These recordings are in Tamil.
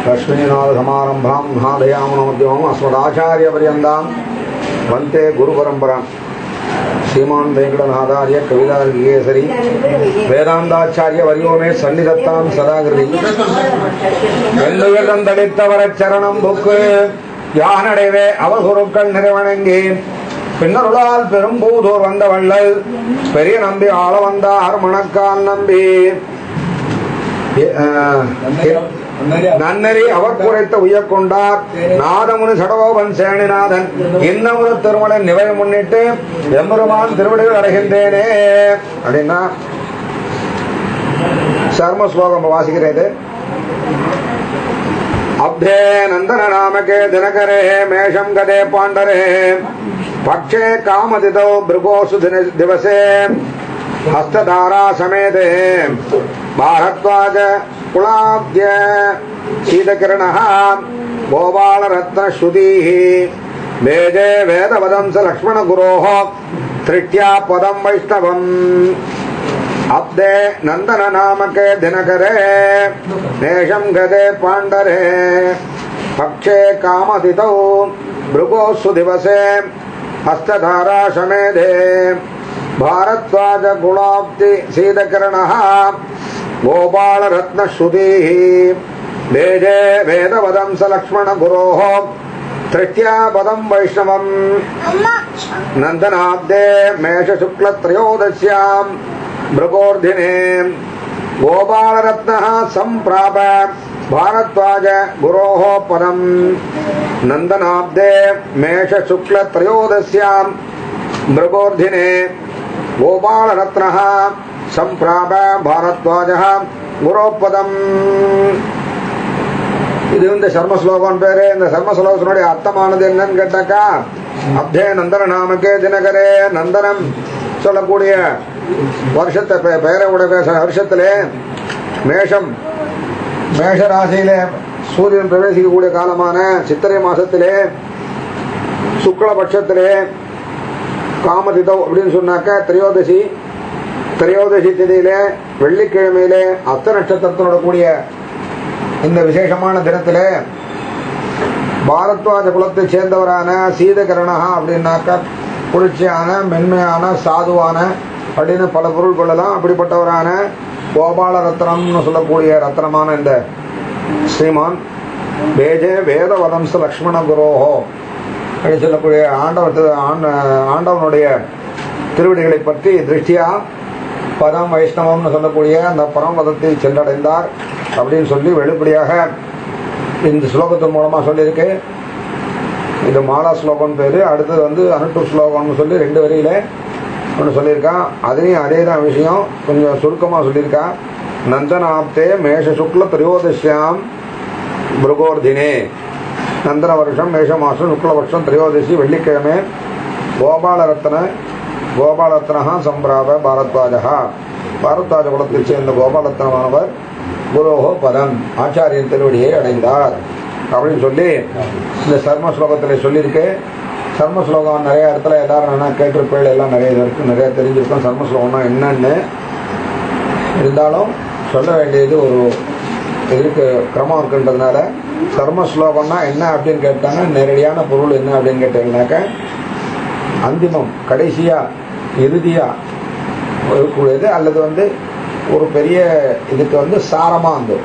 लक्ष्मीनाथसमारम्भां महादयामनोद्यमम् अस्मदाचार्यपर्यन्तां वन्दे गुरुपरम्परां श्रीमान् वेङ्कटनाथार्य कवितार्किकेसरी वेदान्ताचार्य वर्यो मे सन्निधत्तां सदाकृति தளித்தவரச்சரணம் புக்கு யானடைவே அவகுருக்கள் நிறைவணங்கி பின்னருளால் பெரும்பூதூர் வந்த வள்ளல் பெரிய நம்பி ஆள வந்தார் மணக்கால் நம்பி நன்னறி அவர் குறைத்த உயக்கொண்டார் நாதமுனி சடகோபன் சேனிநாதன் இன்னமுனு திருமணன் நிவை முன்னிட்டு எம்பெருமான் திருவிடைகள் அடைகின்றேனே அப்படின்னா சர்ம ஸ்லோகம் வாசிக்கிறது. அப்தே நந்தன நாமகே தினகரே மேஷம் கதே பாண்டரே பக்ஷே காமதிதோ பிருகோசு திவசே ஹஸ்ததாரா சமேதே பாரத்வாஜ குலாப்ய சீதகிரணः கோபாலரத்னஸ்ருதிः வேதே வேதவதம்ச லக்ஷ்மணகுரோः திருட்யா பதம் வைஷ்ணவம். அப்தே நந்தன நாமகே தினகரே நேஷம் கதே பாண்டரே பக்ஷே காமதிதௌ பிருகோசு திவசே ஹஸ்ததாரா சமேதே பாரத்வாஜ குலாப்தி சீதகிரணः கோபாலரத்னஸ்ருதிः வேதே வேதவதம்ச லக்ஷ்மணகுரோः திருட்யா பதம் வைஷ்ணவம். நந்தனாப்தே மேஷசுக்லத்ரயோதஸ்யாம் மிருகோர்தினே கோபாலரத்னः சம்பிராப பாரத்வாஜ குரோः பதம். நந்தனாப்தே மேஷசுக்லத்ரயோதஸ்யாம் மிருகோர்தினே கோபாலரத்னः சம்பிராப பாரத்வாஜः குரோபதம். இது இந்த சர்ம ஸ்லோகம் பேரு. இந்த சர்ம ஸ்லோகத்தினுடைய அர்த்தமானது என்னன்னு கேட்டாக்கா, அப்தே நந்தன நாமக்கே தினகரே, நந்தனம் சொல்லக்கூடிய வருஷத்தை பெயரை உடைய வருஷத்திலே மேஷம் மேஷ ராசியிலே சூரியன் பிரவேசிக்கக்கூடிய காலமான சித்திரை மாசத்திலே சுக்லபட்சத்திலே காமதிதோ அப்படின்னு சொன்னாக்க திரையோதசி திதியிலே வெள்ளிக்கிழமையிலே அஸ்த நட்சத்திரத்தோட கூடிய இந்த விசேஷமான தினத்திலே பாரத்வாஜ குலத்தை சேர்ந்தவரான சீதகரணா அப்படின்னாக்க குளிர்ச்சியான மென்மையான சாதுவான அப்படின்னு பல பொருள் கொள்ளலாம். அப்படிப்பட்டவரான கோபால ரத்னம்னு சொல்லக்கூடிய ரத்னமான இந்த ஸ்ரீமான் வேஜே வேதவதம்ச லக்ஷ்மண குரோஹோ அப்படின்னு சொல்லக்கூடிய ஆண்டவனுடைய திருவடிகளை பற்றி திருஷ்டியா பதம் வைஷ்ணவம்னு சொல்லக்கூடிய அந்த பரமபதத்தை சென்றடைந்தார் அப்படின்னு சொல்லி வெளிப்படையாக இந்த ஸ்லோகத்தின் மூலமா சொல்லியிருக்கு. இது மாலா ஸ்லோகம் பேரு. அடுத்தது வந்து அனுட்டு ஸ்லோகம்னு சொல்லி 2 வரியில ஒன்று சொல்லியிருக்கான். அதுலேயும் அதே தான் விஷயம், கொஞ்சம் சுருக்கமாக சொல்லியிருக்கான். நந்தனாப்தே மேஷ சுக்ல திரையோதசியாம் மிருகோர்தினே, நந்தன வருஷம் மேஷ மாசம் சுக்ல வருஷம் திரையோதசி வெள்ளிக்கிழமை கோபாலரத்னா சம்பிராப பாரத்வாஜா, பாரத்வாஜ குலத்தைச் சேர்ந்த கோபாலரத்னமானவர் குரோஹோ பதம் ஆச்சாரியன் திருவடியை அடைந்தார் அப்படின்னு சொல்லி இந்த சர்ம ஸ்லோகத்தில் சொல்லியிருக்கு. சர்ம ஸ்லோகம் நிறைய இடத்துல எல்லாரும் என்ன கேட்டிருப்பேள், எல்லாம் நிறைய இருக்கு, நிறைய தெரிஞ்சிருக்கோம் சர்ம ஸ்லோகம்னா என்னன்னு. இருந்தாலும் சொல்ல வேண்டியது ஒரு இதுக்கு கிரமம் இருக்குன்றதுனால சர்ம ஸ்லோகம்னா என்ன அப்படின்னு கேட்டாங்க, நேரடியான பொருள் என்ன அப்படின்னு கேட்டீங்கன்னாக்க அந்திமம் கடைசியா இறுதியா இருக்கக்கூடியது, அல்லது வந்து ஒரு பெரிய இதுக்கு வந்து சாரமா வந்து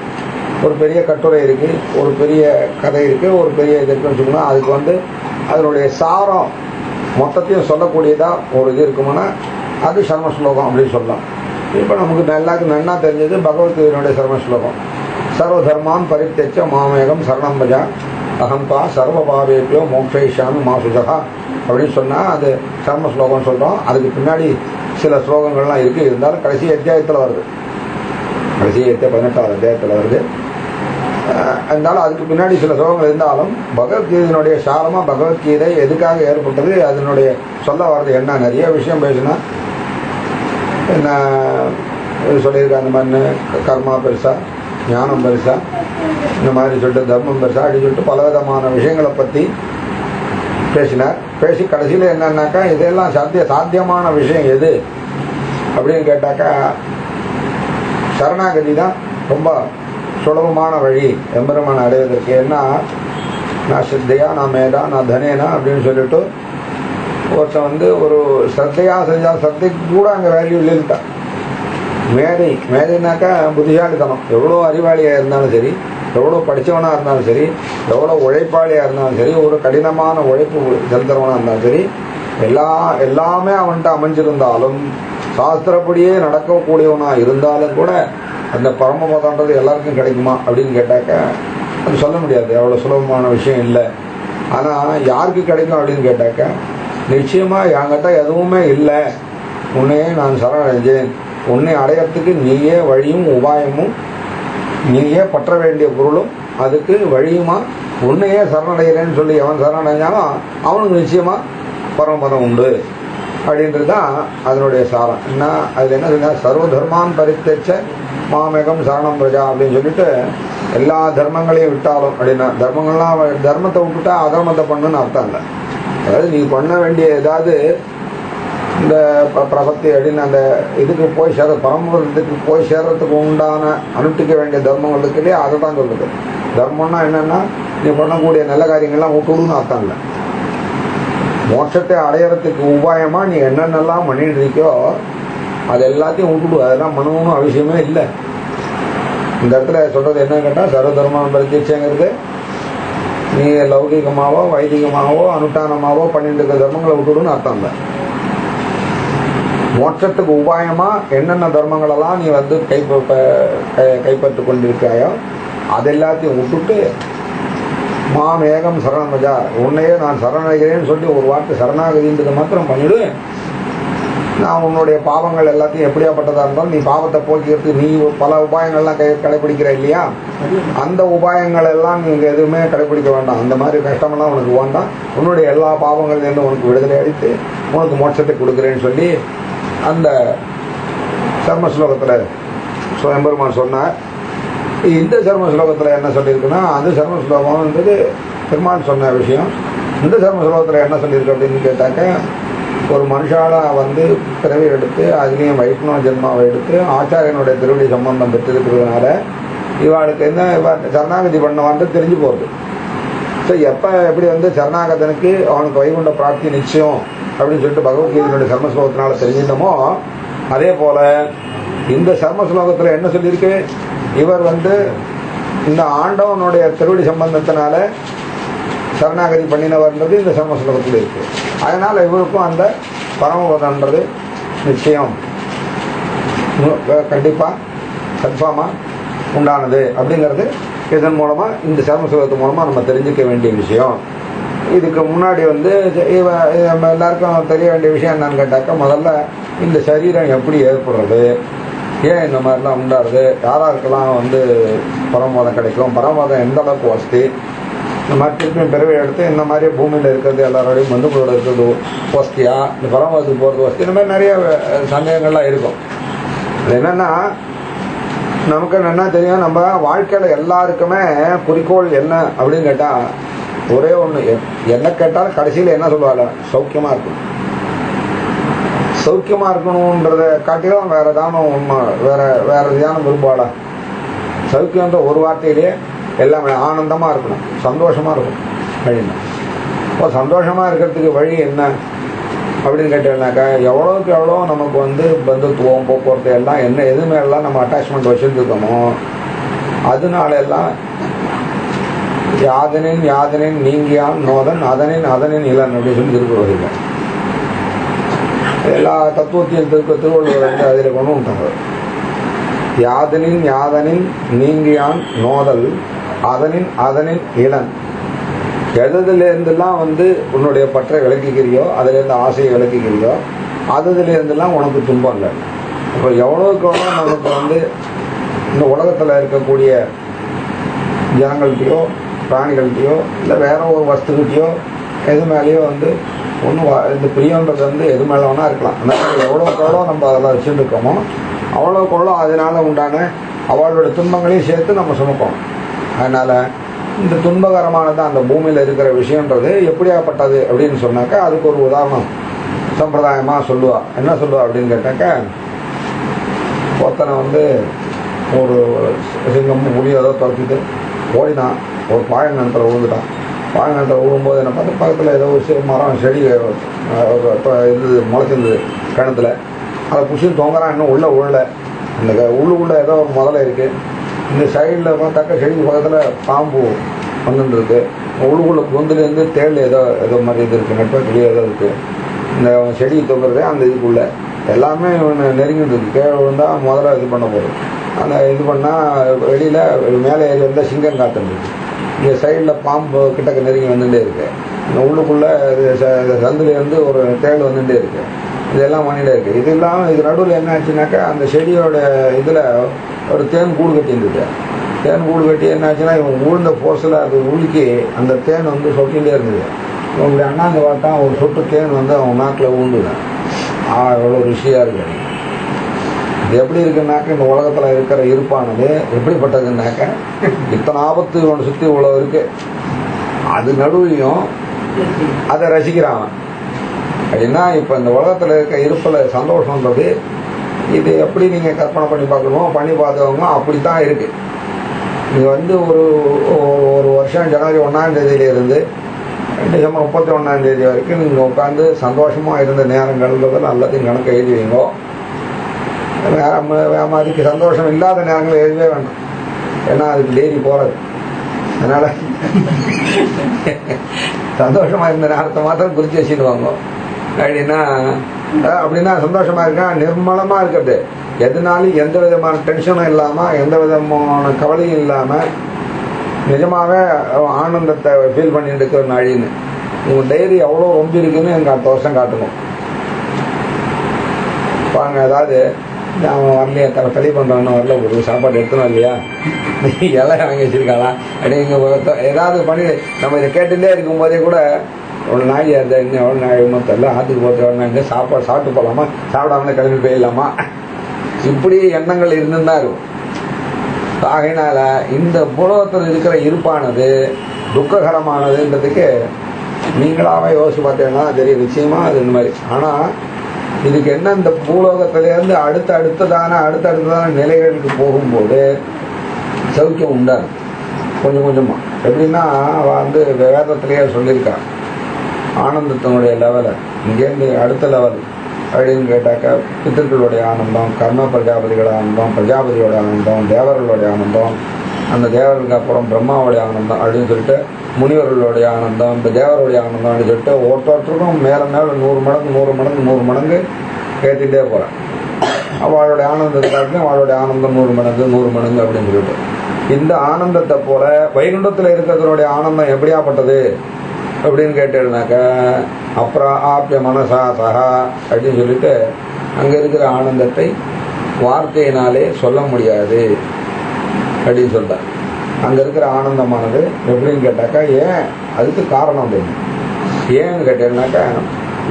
ஒரு பெரிய கட்டுரை இருக்கு, ஒரு பெரிய கதை இருக்கு, ஒரு பெரிய இதுக்குன்னு வச்சுக்கோங்க, அதுக்கு வந்து அதனுடைய சாரம் மொத்தத்தையும் சொல்லக்கூடியதா ஒரு இது இருக்குமானா அது சர்ம ஸ்லோகம் அப்படின்னு சொல்லலாம். இப்போ நமக்கு நன்னா தெரிஞ்சது பகவத்கீதையினுடைய சர்ம ஸ்லோகம். சர்வ தர்மான் பரித்தெச்ச மாமேகம் சரணம் பஜா அகம்பா சர்வபாவேபியோ மோக்ஷயிஷ்யாமி மாசுஜகா அப்படின்னு சொன்னா அது சர்ம ஸ்லோகம் சொல்றோம். அதுக்கு பின்னாடி சில ஸ்லோகங்கள்லாம் இருக்கு, இருந்தாலும் கடைசி அத்தியாயத்தில் வருது, கடைசி 18வது அத்தியாயத்தில் வருது. இருந்தாலும் அதுக்கு பின்னாடி சில ஸ்லோகங்கள் இருந்தாலும் பகவத்கீதையினுடைய சாரமா பகவத்கீதை எதுக்காக ஏற்பட்டது, அதனுடைய சொல்ல வர்றது என்ன, நிறைய விஷயம் பேசினா என்ன சொல்லியிருக்கா. அந்த மாதிரி கர்மா பெருசா, ஞானம் பெருசா, இந்த மாதிரி சொல்லிட்டு தர்மம் பெருசா அப்படி சொல்லிட்டு பலவிதமான விஷயங்களை பற்றி பேசினார். பேசி கடைசியில் என்னன்னாக்கா இதெல்லாம் சாத்தியமான விஷயம் எது அப்படின்னு கேட்டாக்கா சரணாகதி தான் ரொம்ப சுலபமான வழி எம்பெருமான் அடைவதற்கு. ஏன்னா நான் சித்தையா, நான் மேதா, நான் தனேனா அப்படின்னு சொல்லிட்டு ஒருத்தன் வந்து ஒரு ஸ்ரத்தையா செஞ்சா ஸ்ரத்தைக்கு கூட அங்கே வேல்யூ இல்லைன்ட்டான். மேதைனாக்கா புத்திசாலித்தனம். எவ்வளோ அறிவாளியாக இருந்தாலும் சரி, எவ்வளோ படித்தவனாக இருந்தாலும் சரி, எவ்வளோ உழைப்பாளியாக இருந்தாலும் சரி, ஒரு கடினமான உழைப்பு செலுத்துறவனாக இருந்தாலும் சரி, எல்லாமே அவன்கிட்ட அமைஞ்சிருந்தாலும் சாஸ்திரப்படியே நடக்கக்கூடியவனாக இருந்தாலும் கூட அந்த பரமபதன்றது எல்லாருக்கும் கிடைக்குமா அப்படின்னு கேட்டாக்க அது சொல்ல முடியாது. அவ்வளோ சுலபமான விஷயம் இல்லை. ஆனால் யாருக்கு கிடைக்கும் அப்படின்னு கேட்டாக்க நிச்சயமாக என்கிட்ட எதுவுமே இல்லை, உன்னையே நான் சரணடைஞ்சேன், உன்னை அடையறதுக்கு நீயே வழியும் உபாயமும், நீயே பற்ற வேண்டிய பொருளும் அதுக்கு வழியுமா, உன்னையே சரணடைகிறேன்னு சொல்லி எவன் சரணடைஞ்சாலும் அவனுக்கு நிச்சயமாக பரமபதம் உண்டு அப்படின்றது தான் அதனுடைய சாரம். என்ன அதில் என்ன சொன்னால் சர்வ தர்மான் பரித்தேச்ச மாமேகம் சரணம் பிரஜா அப்படின்னு சொல்லிட்டு எல்லா தர்மங்களையும் விட்டாலும் அப்படின்னா தர்மங்கள்லாம் தர்மத்தை விட்டுட்டா அதர்மத்தை பண்ணுன்னு அர்த்தம் இல்லை. அதாவது நீ பண்ண வேண்டிய ஏதாவது இந்த பிரபத்தி அப்படின்னு அந்த இதுக்கு போய் சேர பரமபதத்துக்கு போய் சேர்றதுக்கு உண்டான அனுஷ்டிக்க வேண்டிய தர்மங்களுக்கு இல்லையா அதை தான் சொல்லுது. தர்மம்னா என்னன்னா நீ பண்ணக்கூடிய நல்ல காரியங்கள்லாம் விட்டுடுன்னு அர்த்தம் இல்லை. மோட்சத்தை அடையறதுக்கு உபாயமா நீ என்னென்னலாம் பண்ணிட்டு இருக்கியோ அது எல்லாத்தையும் விட்டுடு, அதெல்லாம் பண்ணணும்னு அவசியமே இல்லை. இந்த இடத்துல சொல்றது என்ன கேட்டால் சர்வதர்மம் பரித்தீட்சைங்கிறது நீ லௌகிகமாவோ வைதிகமாவோ அனுஷ்டானமாவோ பண்ணிட்டு இருக்க தர்மங்களை விட்டுடுன்னு அர்த்தம் இல்லை. மோட்சத்துக்கு உபாயமா என்னென்ன தர்மங்களெல்லாம் நீ வந்து கைப்பற்று கொண்டிருக்காயோ அது எல்லாத்தையும் விட்டுட்டு மாமேகம் சரணமஜா, உன்னையே நான் சரணடைகிறேன்னு சொல்லி ஒரு வார்த்தை சரணாகதின்றதை மாத்திரம் பண்ணிடு. நான் உன்னுடைய பாவங்கள் எல்லாத்தையும் எப்படியாப்பட்டதா இருந்தாலும் நீ பாவத்தை போக்கிறதுக்கு நீ பல உபாயங்கள்லாம் கடைபிடிக்கிற இல்லையா, அந்த உபாயங்கள் எல்லாம் நீங்க எதுவுமே கடைபிடிக்க வேண்டாம். அந்த மாதிரி கஷ்டமெல்லாம் உனக்கு வேண்டாம், உன்னுடைய எல்லா பாவங்கள்லேருந்து உனக்கு விடுதலை அளித்து உனக்கு மோட்சத்தை கொடுக்குறேன்னு சொல்லி அந்த சர்ம ஸ்லோகத்தில் எம்பெருமான் சொன்னார். இந்த சர்ம ஸ்லோகத்தில் என்ன சொல்லியிருக்குன்னா அந்த சர்ம ஸ்லோகம்ன்றது பெருமாள் சொன்ன விஷயம். இந்த சர்ம ஸ்லோகத்தில் என்ன சொல்லியிருக்கு அப்படின்னு கேட்டாக்க ஒரு மனுஷால வந்து பிறவி எடுத்து அதுலேயும் வைஷ்ணவ ஜென்மாவை எடுத்து ஆச்சாரியனுடைய திருவடி சம்பந்தம் பெற்றிருக்கிறதுனால இவாளுக்கு என்ன சரணாகதி பண்ணவான்ட்டு தெரிஞ்சு போகுது. ஸோ எப்போ எப்படி வந்து சரணாகதனுக்கு அவனுக்கு வைகுண்ட பிராப்தி நிச்சயம் அப்படின்னு சொல்லிட்டு பகவத்கீதையினுடைய சர்ம ஸ்லோகத்தினால தெரிஞ்சிட்டோமோ அதே போல இந்த சர்ம ஸ்லோகத்தில் என்ன சொல்லியிருக்கு, இவர் வந்து இந்த ஆண்டவனுடைய திருவடி சம்பந்தத்தினால சரணாகதி பண்ணினவர்ன்றது இந்த சர்ம ஸ்லோகத்தில் இருக்கு. அதனால இவருக்கும் அந்த பரமபதன்றது நிச்சயம் கண்டிப்பா கன்ஃபார்மா உண்டானது அப்படிங்கிறது இதன் மூலமா இந்த சர்ம ஸ்லோகத்து மூலமா நம்ம தெரிஞ்சுக்க வேண்டிய விஷயம். இதுக்கு முன்னாடி வந்து நம்ம எல்லாருக்கும் தெரிய வேண்டிய விஷயம் என்னன்னு கேட்டாக்கா முதல்ல இந்த சரீரம் எப்படி ஏற்படுறது, ஏன் இந்த மாதிரிலாம் உண்டாடுது, யாராருக்கெல்லாம் வந்து பரமபதம் கிடைக்கும், பரமபதம் எந்த அளவுக்கு வசதி, இந்த மாதிரி திருப்பியும் பிறவி எடுத்து இந்த மாதிரி பூமியில் இருக்கிறது எல்லாரோடையும் பந்துக்களோட இருக்கிறது வசதியா, இந்த பரமபதத்துக்கு போகிறது வசதி, இந்த மாதிரி நிறைய சந்தேகங்கள்லாம் இருக்கும். அது என்னன்னா நமக்கு என்ன தெரியும், நம்ம வாழ்க்கையில் எல்லாருக்குமே குறிக்கோள் என்ன அப்படின்னு கேட்டால் ஒரே ஒன்று, என்ன கேட்டாலும் கடைசியில் என்ன சொல்லுவாங்க, சௌக்கியமாக இருக்கணும். சௌக்கியமாக இருக்கணுன்றத காட்டிலும் வேற ஏதான உண்மை வேற எதான விரும்பாளா? சௌக்கியன்ற ஒரு வார்த்தையிலேயே எல்லாமே ஆனந்தமாக இருக்கணும், சந்தோஷமாக இருக்கணும் அப்படின்னா. இப்போ சந்தோஷமாக இருக்கிறதுக்கு வழி என்ன அப்படின்னு கேட்டீங்கன்னாக்கா எவ்வளோக்கு எவ்வளோ நமக்கு வந்து பந்துத்துவம் போக்குவரத்து எல்லாம் என்ன எது மேலாம் நம்ம அட்டாச்மெண்ட் வச்சுருக்கோமோ அதனால எல்லாம் யாதனின் நீங்கியான் நோதன் அதனின் இளன் அப்படின்னு சொல்லி திருக்குறள் எல்லா தத்துவத்தையும் திருவள்ளுவர் வந்து அதில் கொண்டு வந்துட்டாங்க. யாதனின் நீங்கியான் நோதல் அதனின் இளன். எதுலேருந்துலாம் வந்து உன்னுடைய பற்றை விளக்கிக்கிறியோ அதுலேருந்து ஆசையை விளக்கிக்கிறியோ அதுலேருந்துலாம் உனக்கு துன்பம் இல்லை. இப்போ எவ்வளோக்கு எவ்வளோ நமக்கு வந்து இந்த உலகத்தில் இருக்கக்கூடிய ஜனங்கள்கிட்டையோ பிராணிகள்கிட்டையோ இல்லை வேற ஒரு வஸ்துக்கிட்டையோ எது மேலேயோ வந்து ஒன்றும் இந்த பிரியன்றது வந்து எது மேலே வேணா இருக்கலாம். அதனால் எவ்வளோக்கு எவ்வளோ நம்ம அதெல்லாம் வச்சுட்டு இருக்கோமோ அவ்வளோக்கு எவ்வளோ அதனால உண்டான அவளோட துன்பங்களையும் சேர்த்து நம்ம சுமப்போம். அதனால் இந்த துன்பகரமானது அந்த பூமியில் இருக்கிற விஷயன்றது எப்படியாப்பட்டது அப்படின்னு சொன்னாக்கா அதுக்கு ஒரு உதாரணம் சம்பிரதாயமாக சொல்லுவா. என்ன சொல்லுவா அப்படின்னு கேட்டாக்கா, ஒருத்தனை ஒரு சிங்கம் புலி ஏதோ துரத்திட்டு ஓடினான், ஒரு பாயங்கணத்தில் விழுந்துட்டான். பாயங்கணத்தில் விழும்போது என்ன பார்த்து பக்கத்தில் ஏதோ ஒரு மரம் செடி இது முளைச்சிருந்தது கிணத்துல. அதை புஷி தொங்குறான், இன்னும் உள்ளே உள்ள இந்த உள்ளுக்குள்ளே ஏதோ ஒரு முதல்ல இருக்குது. இந்த சைடில் பார்த்தாக்கா செடிக்கு பக்கத்தில் பாம்பு வந்துருக்கு. உள்ளுக்குள்ளே பொந்துலேருந்து தேள் ஏதோ மாதிரி இது இருக்குது, நெட்வொர்க் ஏதோ இருக்குது. இந்த செடி தொங்குறது அந்த இதுக்குள்ளே எல்லாமே நெருங்கிட்டு இருக்கு. கீழே விழுந்தால் முதல்ல இது பண்ண போகுது. அந்த இது பண்ணால் வெளியில் மேலே ஏறி வந்தால் சிங்கம் காத்துருக்கு. இங்கே சைடில் பாம்பு கிட்டக்க நெருங்கி வந்துட்டே இருக்கு. இந்த உள்ளுக்குள்ளே சந்துலேருந்து ஒரு தேள் வந்துட்டே இருக்கு. இதெல்லாம் பண்ணிகிட்டே இருக்குது. இது இல்லாமல் இது நடுவில் என்ன ஆச்சுனாக்கா, அந்த செடியோட இதில் ஒரு தேன் கூடு கட்டியிருந்துட்டு, தேன் கூடு கட்டி என்ன ஆச்சுன்னா இவன் உழுந்த ஃபோர்ஸில் அது உலுக்கி அந்த தேன் சொட்டிகிட்டே இருந்தது. இப்படி அண்ணாந்து பார்த்தா ஒரு சொட்டு தேன் அவன் நாக்கில் ஊண்டுதான். எவ்வளோ ருசியாக இருக்கு. இது எப்படி இருக்குன்னாக்க, இந்த உலகத்தில் இருக்கிற இருப்பானது எப்படிப்பட்டதுன்னாக்க, இத்தனை ஆபத்து இவனை சுற்றி இவ்வளோ இருக்கு, அது நடுவையும் அதை ரசிக்கிறான் அப்படின்னா. இப்போ இந்த உலகத்தில் இருக்க இருப்பில் சந்தோஷன்றது இது எப்படி நீங்கள் கற்பனை பண்ணி பார்க்கணுமோ பண்ணி பார்த்தவங்க அப்படித்தான் இருக்கு. இது ஒரு வருஷம் ஜனவரி 1ஆம் தேதியிலிருந்து டிசம்பர் 31ஆம் தேதி வரைக்கும் நீங்கள் உட்காந்து சந்தோஷமாக இருந்த நேரங்கள்ன்றதை நல்லதையும் கணக்கு எழுதி வைங்கோ. அதுக்கு சந்தோஷம் இல்லாத நேரங்கள் எழுதவே வேண்டாம், ஏன்னா அதுக்கு டெய்லி போகிறது. அதனால் சந்தோஷமாக இருந்த நேரத்தை மாத்திரம் குறித்து வச்சுடுவாங்க. அப்படின்னா சந்தோஷமாக இருக்கா, நிர்மலமாக இருக்கிறது, எதுனாலும் எந்த விதமான டென்ஷனும் இல்லாமல் எந்த விதமான கவலையும் இல்லாமல் நிஜமாகவே ஆனந்தத்தை ஃபீல் பண்ணிட்டு இருக்கிற நாழின்னு உங்கள் டைரி எவ்வளோ ரொம்ப இருக்குன்னு எனக்கு அடுத்த வருஷம் காட்டணும். பாருங்க, அதாவது அவன் வரலையா, தலை பண்ணுறான்னு வரல, ஒரு சாப்பாடு எடுத்துனோம் இல்லையா, இலை வாங்கி வச்சிருக்காளா அப்படிங்க ஏதாவது பண்ணி நம்ம இதை கேட்டுட்டே இருக்கும் போதே கூட எவ்வளோ நாழியாக இருந்தால் இன்னும் எவ்வளோ நாழியுமோ தெரியல, ஆற்றுக்கு போட்டு எவ்வளோ இங்கே சாப்பிட்டு போகலாமா, சாப்பிடாமலே கிளம்பி போயிடலாமா, இப்படி எண்ணங்கள் இருந்துன்னு தான் இருக்கும். ஆகையினால இந்த புலகத்தில் இருக்கிற இருப்பானது துக்ககரமானதுன்றதுக்கு நீங்களாவே யோசிச்சு பார்த்தீங்கன்னா தெரியும் நிச்சயமா அது இந்த மாதிரி. ஆனால் இதுக்கு என்ன, இந்த பூலோகத்திலேருந்து அடுத்தடுத்ததான நிலைகளுக்கு போகும்போது சௌக்கியம் உண்டாது கொஞ்சம் கொஞ்சமாக. எப்படின்னா அவன் வேதத்திலேயே சொல்லியிருக்கான் ஆனந்தத்தினுடைய லெவலை இங்கேருந்து அடுத்த லெவல் அப்படின்னு கேட்டாக்கா, பித்தர்களுடைய ஆனந்தம், கர்ம பிரஜாபதிகளோட ஆனந்தம், பிரஜாபதியோட ஆனந்தம், தேவர்களுடைய ஆனந்தம், அந்த தேவர்களுக்கு அப்புறம் பிரம்மாவுடைய ஆனந்தம் அப்படின்னு சொல்லிட்டு முனிவர்களுடைய ஆனந்தம், இந்த தேவருடைய ஆனந்தம் அப்படின்னு சொல்லிட்டு ஒருத்தருக்கும் மேலே 100 மடங்கு ஏற்றிகிட்டே போகிறேன். அவளுடைய ஆனந்தத்துக்காக அவளுடைய ஆனந்தம் 100 மடங்கு அப்படின்னு சொல்லிட்டு, இந்த ஆனந்தத்தை போல வைகுண்டத்தில் இருக்கிறதுடைய ஆனந்தம் எப்படியாப்பட்டது அப்படின்னு கேட்டேன்னாக்கா, அப்புறம் ஆப்பிய மனசா சகா அப்படின்னு சொல்லிட்டு அங்கே இருக்கிற ஆனந்தத்தை வார்த்தையினாலே சொல்ல முடியாது அப்படின்னு சொல்லிட்டேன். அங்கே இருக்கிற ஆனந்தமானது எப்படின்னு கேட்டாக்கா, ஏன் அதுக்கு காரணம் தெரியும். ஏன்னு கேட்டேன்னாக்கா,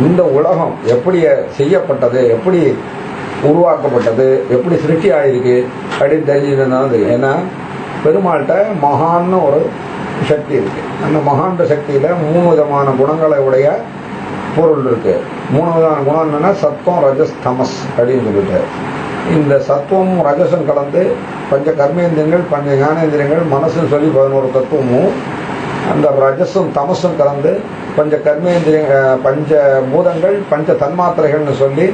இந்த உலகம் எப்படி செய்யப்பட்டது, எப்படி உருவாக்கப்பட்டது, எப்படி சிருஷ்டி ஆகிருக்கு அப்படின்னு தெரிஞ்சுதான் தெரியும். ஏன்னா பெருமாள்கிட்ட மகான்னு ஒரு சக்தி இருக்கு. அந்த மகான்ற சக்தியில 3 விதமான குணங்களை உடைய பொருள் இருக்கு. 3 விதமான குணம் என்னன்னா சத்துவம், ரஜஸ், தமஸ் அப்படின்னு சொல்லிட்டு, இந்த சத்துவமும் ரஜசும் கலந்து பஞ்ச கர்மேந்திரங்கள், பஞ்ச ஞானேந்திரங்கள், மனசுன்னு சொல்லி 11 தத்துவமும், அந்த ரஜசும் தமசும் கலந்து பஞ்ச கர்மேந்திரிய பஞ்ச பூதங்கள், பஞ்ச தன்மாத்திரைகள்னு சொல்லி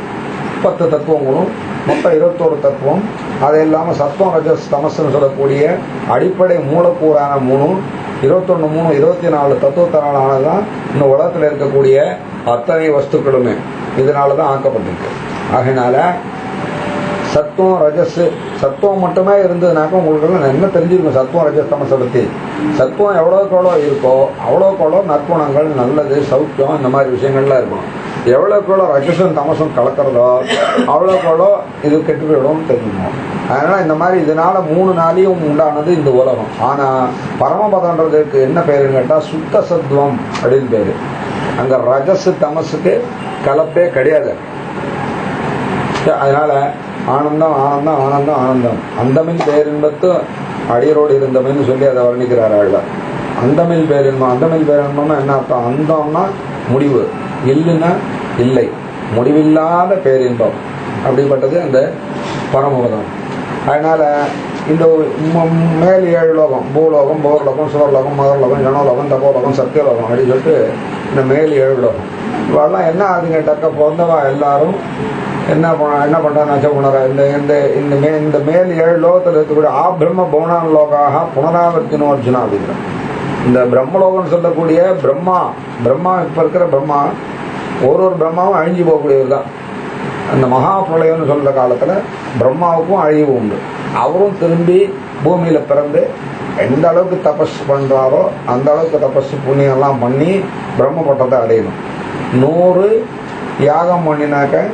10 தத்துவங்களும், மொத்தம் 21 தத்துவம். அது இல்லாமல் சத்துவம், ரஜஸ், தமஸ்ன்னு சொல்லக்கூடிய அடிப்படை மூலக்கூறான 3, 21 3 24 தத்துவத்தினால் ஆனதுதான் இந்த உலகத்தில் இருக்கக்கூடிய அத்தனை வஸ்துக்களுமே இதனால தான் ஆக்கப்பட்டிருக்கு. ஆகையினால சத்துவம், ரஜஸ், சத்துவம் மட்டுமே இருந்ததுனாக்க உங்களுக்கு என்ன தெரிஞ்சிருக்கும் சத்துவம், ரஜஸ், தமஸை பற்றி. சத்துவம் எவ்வளோக்கு எவ்வளோ இருக்கோ அவ்வளோக்கு எவ்வளோ நற்குணங்கள், நல்லது, சௌக்கியம், இந்த மாதிரி விஷயங்கள்லாம் இருக்கும். எவ்வளோக்கு எவ்வளோ ரஜசும் தமசும் கலக்கிறதோ அவ்வளோக்கு எவ்வளோ இது கெட்டு போயிடும் தெரிஞ்சுக்கணும். அதனால் இந்த மாதிரி இதனால் 3 நாளையும் உண்டானது இந்த உலகம். ஆனால் பரமபதன்றதுக்கு என்ன பேருன்னு கேட்டால் சுத்த சத்துவம் அப்படின்னு பேர். அங்கே ரஜசு தமசுக்கு கலப்பே கிடையாது. அதனால் ஆனந்தம் ஆனந்தம் ஆனந்தம் ஆனந்தம் அந்தமின் பேரின்பத்து அடியரோடு இருந்தமின்னு சொல்லி அதை வர்ணிக்கிறார் ஆழ்வார். அந்தமில் பேரின்பம். அந்தமில் பேரின்பம்னா என்ன அர்த்தம்? அந்தம்னா முடிவு, இல்லைன்னா இல்லை, முடிவில்லாத பேரின்பம். அப்படிப்பட்டது அந்த பரமபதம். அதனால இந்த மேல் 7 லோகம், பூலோகம், போர்லோகம், சுவர்லோகம், மகர்லோகம், ஜனலோகம், தபோலோகம், சத்தியலோகம் அப்படின்னு சொல்லிட்டு இந்த மேல் 7 லோகம் இவெல்லாம் என்ன ஆகுதுங்க கேட்டாக்க, பிறந்தவா எல்லாரும் என்ன பண்றாங்க உணர இந்த மேல் 7 லோகத்தில் இருக்கக்கூடிய பிரம்ம பௌனான் லோகாக புனராவர்த்தினோ அர்ஜுனா அப்படிங்கிற இந்த பிரம்மலோகம் சொல்லக்கூடிய பிரம்மா இப்ப இருக்கிற பிரம்மா ஒரு பிரம்மாவும் அழிஞ்சு போகக்கூடியவர் தான். அந்த மகா பிரளயம்னு சொல்ற காலத்துல பிரம்மாவுக்கும் அழிவு உண்டு. அவரும் திரும்பி பூமியில பிறந்து எந்த அளவுக்கு தபஸ் பண்றாரோ அந்த அளவுக்கு தபஸ் புண்ணியம் எல்லாம் பண்ணி பிரம்ம பட்டத்தை அடையணும். 100 யாகம் பண்ணினாக்க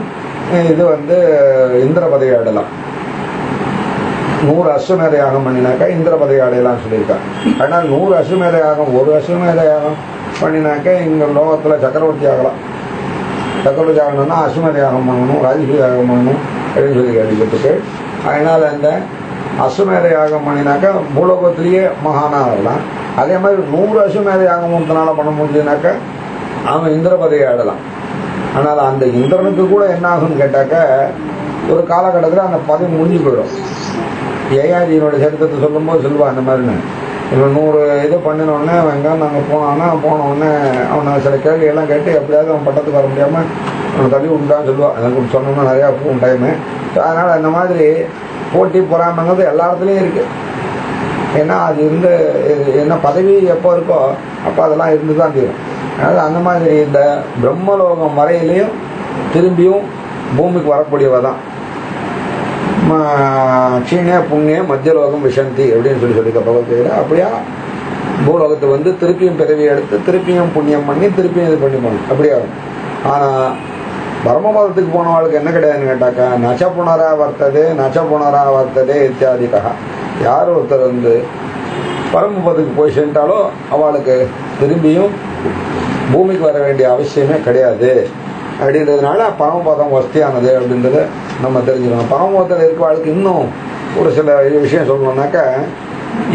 இது இந்திர பதவி அடையலாம். 100 அஸ்வமேத யாகம் பண்ணினாக்கா இந்திர பதவி அடையலாம் சொல்லியிருக்காங்க. அதனால 100 அஸ்வமேத யாகம், 1 அஸ்வமேத யாகம் பண்ணினாக்க இங்க லோகத்துல சக்கரவர்த்தி ஆகலாம். சக்கரவர்த்தி ஆகணும்னா அஸ்வமேத யாகம் பண்ணணும், ராஜகீய யாகம் பண்ணணும் அப்படின்னு சொல்லி கேள்விப்பட்டிருக்கு. அதனால இந்த அஸ்வமேத யாகம் பண்ணினாக்கா பூலோகத்திலேயே மகானா ஆகலாம். அதே மாதிரி 100 அஸ்வமேத யாகம் ஒருத்தனால பண்ண முடிஞ்சுனாக்க அவன் இந்திர பதவி ஆடலாம். ஆனால் அந்த இந்திரனுக்கு கூட என்ன ஆகும்னு கேட்டாக்க ஒரு காலகட்டத்தில் அந்த பதவி முடிஞ்சு போயிடும். ஏஆதியினோட சரித்திரத்தை சொல்லும்போது சொல்லுவா அந்த மாதிரின்னு, இவன் 100 இது பண்ணினோடனே வெங்காயம் நாங்கள் போனோடனே அவனை சில கேள்வியெல்லாம் கேட்டு எப்படியாவது அவன் பட்டத்துக்கு வர முடியாமல் அவனை தள்ளி விட்டான்னு சொல்லுவான். எனக்கு சொன்னோம்னா நிறையா போகும் டைமு. அதனால் அந்த மாதிரி போட்டி பொறாமைங்கிறது எல்லா இடத்துலையும் இருக்கு. ஏன்னா அது என்ன பதவி எப்போ இருக்கோ அப்போ அதெல்லாம் இருந்து தான் தீரும். அதனால் அந்த மாதிரி இந்த பிரம்மலோகம் வரையிலையும் திரும்பியும் பூமிக்கு வரக்கூடியவ தான். சீனே புண்ணிய மத்தியலோகம் விஷந்தி அப்படின்னு சொல்லியிருக்க பகவத்கீதை. அப்படியா பூலோகத்தை திருப்பியும் பிறவி எடுத்து திருப்பியும் புண்ணியம் பண்ணி திருப்பியும் இது பண்ணி போகணும் அப்படியா. ஆனா பரமபதத்துக்கு போனவாளுக்கு என்ன கிடையாதுன்னு கேட்டாக்கா நச்ச புனரா வர்த்ததே இத்தியாதிக்கா. யார் ஒருத்தர் பரமபதத்துக்கு போய் சென்றாலோ அவளுக்கு திரும்பியும் பூமிக்கு வர வேண்டிய அவசியமே கிடையாது அப்படின்றதுனால பரமபதம் வசதியானது அப்படின்றத நம்ம தெரிஞ்சுக்கணும். பரமபதத்தில் இருக்கிறவளுக்கு இன்னும் ஒரு சில விஷயம் சொல்லணும்னாக்கா,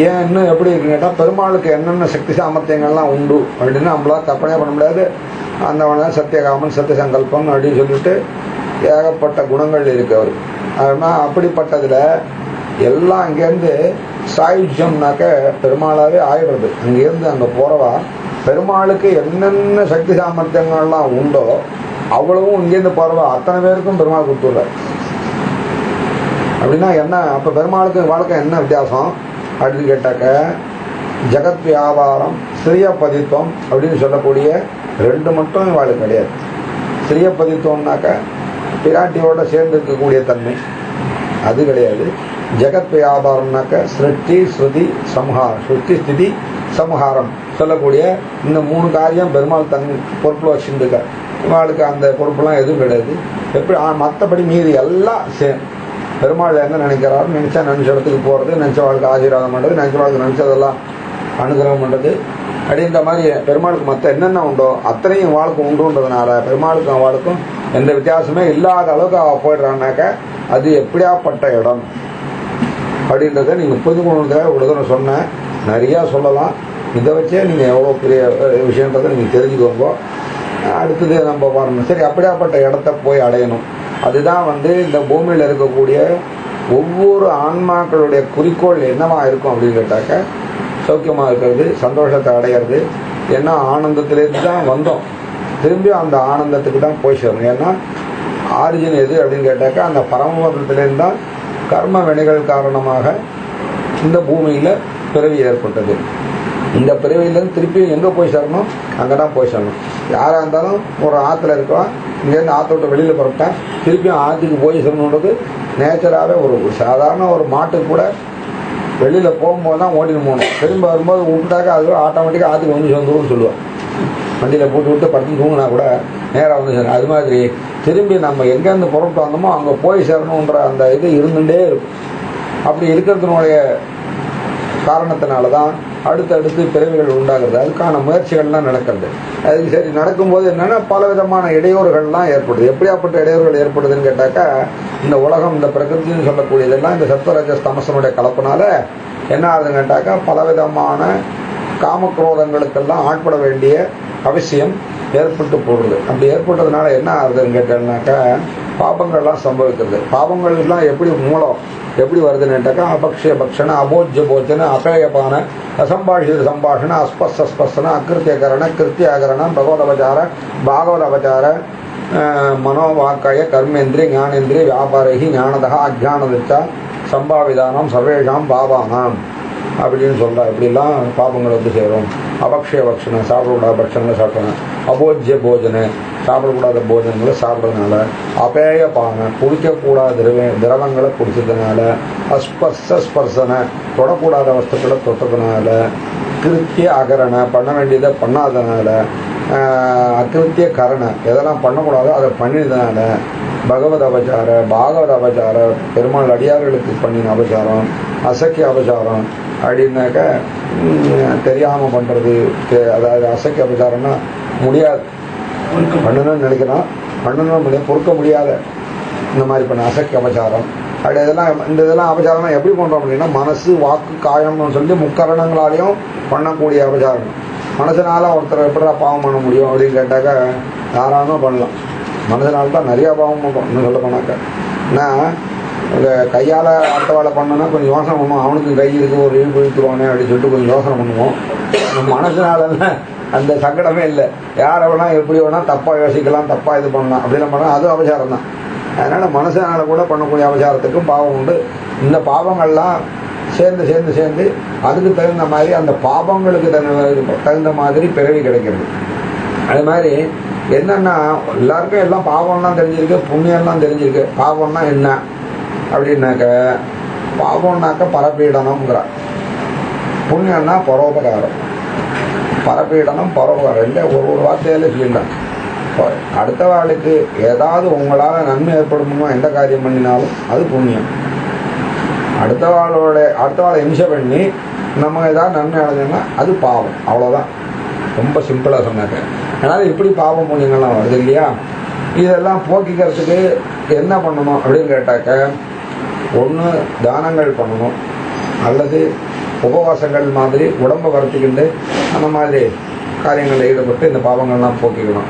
ஏன் இன்னும் எப்படி இருக்குன்னு கேட்டால் பெருமாளுக்கு என்னென்ன சக்தி சாமர்த்தியங்கள்லாம் உண்டு அப்படின்னு நம்மளால கற்பனையே பண்ண முடியாது. அந்த சத்தியகாமன் சத்திய சங்கல்பம் அப்படின்னு சொல்லிட்டு ஏகப்பட்ட குணங்கள் இருக்கு அவருக்கு. அதனால் அப்படிப்பட்டதுல எல்லாம் இங்கேருந்து சாயுஜ்யம்னாக்க பெருமாளாவே ஆயிடுறது. அங்கேருந்து அங்கே போறவா பெருமாளுக்கு என்னென்ன சக்தி சாமர்த்தியங்கள்லாம் உண்டோ அவ்வளவும் இங்கேருந்து போறவா அத்தனை பேருக்கும் பெருமாள் கொடுத்துடுறார். அப்படின்னா என்ன, அப்ப பெருமாளுக்கு வாழ்க்கை என்ன வித்தியாசம் அப்படின்னு கேட்டாக்க, ஜெகத் வியாபாரம் ஸ்ரீயப்பதித்துவம் அப்படின்னு சொல்லக்கூடிய 2 மட்டும் வாழ்க்கை கிடையாது. ஸ்ரீயப்பதித்துவம்னாக்க பிராட்டியோட சேர்ந்து இருக்கக்கூடிய தன்மை அது கிடையாது. ஜெகத் வியாபாரம்னாக்க சிருஷ்டி ஸ்ருதி சம்ஹாரம், சிருஷ்டி ஸ்திதி சம்ஹாரம் சொல்லக்கூடிய இந்த 3 காரியம் பெருமாள் தன் பொறுப்புல வச்சுருக்க. இவாளுக்கு அந்த பொறுப்பெல்லாம் எதுவும் கிடையாது. எப்படி மற்றபடி மீதி எல்லாம் சேம். பெருமாள் என்ன நினைக்கிறாரு, நினைச்ச இடத்துக்கு போறது, நினைச்ச வாழ்க்கை ஆசீர்வாதம் பண்றது, நினைச்ச வாழ்க்கை நினைச்சதெல்லாம் அனுகிரகம் பண்றது அப்படின்ற மாதிரி பெருமாளுக்கு மற்ற என்னென்ன உண்டோ அத்தனையும் வாழ்க்கை உண்டுன்றதுனால பெருமாளுக்கும் அவளுக்கும் எந்த வித்தியாசமே இல்லாத அளவுக்கு அவ போயிடுறான்னாக்க அது எப்படியாப்பட்ட இடம் அப்படின்றத நீங்க புரிஞ்சுக்கணுன்றத உடனே சொன்னேன். நிறைய சொல்லலாம். இதை வச்சே நீங்க எவ்வளவு பெரிய விஷயன்றதை நீங்க தெரிஞ்சுக்கோங்க. அடுத்தது நம்ம பாருங்க. சரி, அப்படியாப்பட்ட இடத்த போய் அடையணும். அதுதான் இந்த பூமியில இருக்கக்கூடிய ஒவ்வொரு ஆன்மாக்களுடைய குறிக்கோள் என்னவா இருக்கும் அப்படின்னு கேட்டாக்க, சௌக்கியமா இருக்கிறது, சந்தோஷத்தை அடையிறது. ஏன்னா ஆனந்தத்திலிருந்து தான் வந்தோம், திரும்பி அந்த ஆனந்தத்துக்கு தான் போய் சேரணும். ஏன்னா ஆரிஜின் எது அப்படின்னு கேட்டாக்க அந்த பரமபதத்திலிருந்து தான் கர்ம வினைகள் காரணமாக இந்த பூமியில பிறவி ஏற்பட்டது. இந்த பிறவியிலிருந்து திருப்பி எங்க போய் சேரணும், அங்கதான் போய் சேரணும். யாரா இருந்தாலும் ஒரு ஆத்துல இருக்கோம், இங்கேருந்து ஆற்ற விட்டு வெளியில புறப்பட்டா திருப்பியும் ஆற்றுக்கு போய் சேரணுன்றது நேச்சராகவே ஒரு சாதாரண ஒரு மாட்டுக்கு கூட வெளியில போகும்போது தான் ஓட்டின்னு போகணும். திரும்ப வரும்போது விட்டுட்டாக்க அது ஆட்டோமேட்டிக்கா ஆற்றுக்கு வந்து சேர்ந்துருன்னு சொல்லுவான். வண்டியில போட்டு விட்டு படுத்து தூங்கினா கூட நேராக வந்து சேரும். அது மாதிரி திரும்பி நம்ம எங்கேருந்து புறப்பட்டு வந்தோமோ அங்க போய் சேரணுன்ற அந்த இது இருந்துட்டே இருக்கும். அப்படி இருக்கிறதுனுடைய காரணத்தினாலதான் அடுத்தடுத்து பிறவிகள் உண்டாகிறது. அதுக்கான முயற்சிகள்லாம் நடக்கிறது. அதுக்கு சரி நடக்கும்போது என்னன்னா பல விதமான இடையூறுகள்லாம் ஏற்படுது. எப்படியாப்பட்ட இடையூறுகள் ஏற்படுதுன்னு கேட்டாக்கா, இந்த உலகம் இந்த பிரகிருத்தின்னு சொல்லக்கூடியதெல்லாம் இந்த சத்வரஜ தமசனுடைய கலப்பினால என்ன ஆகுதுன்னு கேட்டாக்கா பலவிதமான காமக்ரோதங்களுக்கெல்லாம் ஆட்பட வேண்டிய அவசியம் ஏற்பட்டு போடுறது. அப்படி ஏற்பட்டதுனால என்ன ஆகுதுன்னு கேட்டேன்னாக்கா பாபங்கள்லாம் சம்பவிக்கிறது. பாபங்கள்லாம் எப்படி மூலம் எப்படி வருதுன்னுட்டாக்கா அபக்ஷய பக்ஷண, அபோஜ்ய போஜன, அபேயபான, அசம்பாஷித சம்பாஷண, அஸ்பஸ்தஸ்பஸ்தன, அகிருத்தியகரண, கிருத்தியாகரணம், பகவத் அபச்சார, பாகவத அபச்சார, மனோவாக்காய கர்மேந்திரிய ஞானேந்திரிய வியாபாரகி ஞானதா அஜானதா சம்பாவிதானம் சர்வேஷாம் பாபானாம் அப்படின்னு சொல்றா. இப்படிலாம் பாபங்கள் வந்து சேரும். அபக்ஷய பக்ஷண, சாப்பிடக்கூடாத பட்சங்களை சாப்பிடணும். அபோஜ்ய போஜனை, சாப்பிடக்கூடாத போஜனங்களை சாப்பிட்றதுனால, அபேய பான, குடிக்கக்கூடாத திரவங்களை குடிச்சதுனால, அஸ்பர்சனை, தொடக்கூடாத வஸ்துக்களை தொட்டதுனால, கிருத்திய அகரண, பண்ண வேண்டியதை பண்ணாததுனால, அகிருத்திய கரண, எதெல்லாம் பண்ணக்கூடாதோ அதை பண்ணினதுனால, பகவத் அபச்சார, பாகவத அபச்சார, பெருமாள் அடியார்களுக்கு பண்ணின அபச்சாரம், அசக்கிய அபச்சாரம் அப்படின்னாக்க தெரியாம பண்றது. அதாவது அசக்கிய அபச்சாரம்னா முடியாது, பண்ணணும்னு நினைக்கிறோம், பண்ணணும் முடியாது, பொறுக்க முடியாத இந்த மாதிரி பண்ண அசக்கிய அபச்சாரம். அப்படி இதெல்லாம் அபச்சாரம் எப்படி பண்றோம் அப்படின்னா மனசு வாக்கு காயம்னு சொல்லி முக்கரணங்களாலையும் பண்ணக்கூடிய அபச்சாரம். மனசனால ஒருத்தர் எப்படா பாவம் பண்ண முடியும் அப்படின்னு கேட்டாக்கா யாராலும் பண்ணலாம். மனசனால தான் நிறைய பாவம் பண்ணுறோம். இன்னும் சொல்ல போனாக்க ஏன்னா கையால் அடுத்த வேலை பண்ணோன்னா கொஞ்சம் யோசனை பண்ணுவோம். அவனுக்கு கை இருக்கு, ஒரு இழுப்பு இழுத்துருவானே அப்படின்னு சொல்லிட்டு கொஞ்சம் யோசனை பண்ணுவோம். மனசனாலலாம் அந்த சங்கடமே இல்லை. யாரை வேணா எப்படி வேணா தப்பா யோசிக்கலாம், தப்பா இது பண்ணலாம் அப்படிலாம் பண்ணலாம், அதுவும் அபச்சாரம் தான். அதனால மனசனால கூட பண்ணக்கூடிய அபச்சாரத்துக்கும் பாவம் உண்டு. இந்த பாவங்கள்லாம் சேர்ந்து சேர்ந்து சேர்ந்து அதுக்கு தகுந்த மாதிரி அந்த பாவங்களுக்கு தகுந்த மாதிரி பிறவி கிடைக்கிறது. அது மாதிரி என்னன்னா எல்லாருக்கும் எல்லாம் பாவம்லாம் தெரிஞ்சிருக்கு, புண்ணியம்லாம் தெரிஞ்சிருக்கு. பாவம்னா என்ன அப்படின்னாக்க, பாவம்னாக்க பரப்பீடனம்ங்கிற, புண்ணியம்னா பரோபகாரம். பரப்பீடனம் பரோபகாரம் இல்லை, ஒரு வார்த்தையில சொல்லிட்டான். அடுத்த வாளுக்கு ஏதாவது உங்களால நன்மை ஏற்படுமோ எந்த காரியம் பண்ணினாலும் அது புண்ணியம். அடுத்த வாழை இம்சை பண்ணி நம்ம ஏதாவது நன்மை அடைஞ்சோம்னா அது பாவம். அவ்வளவுதான், ரொம்ப சிம்பிளா சொன்னாக்க. அதனால இப்படி பாவம் புண்ணியங்கள்லாம் வருது இல்லையா? இதெல்லாம் போக்கிக்கிறதுக்கு என்ன பண்ணணும் அப்படின்னு கேட்டாக்க, ஒன்று தானங்கள் பண்ணணும், அல்லது உபவாசங்கள் மாதிரி உடம்பை வருத்திக்கிண்டு அந்த மாதிரி காரியங்களில் ஈடுபட்டு இந்த பாவங்கள்லாம் போக்கிக்கணும்.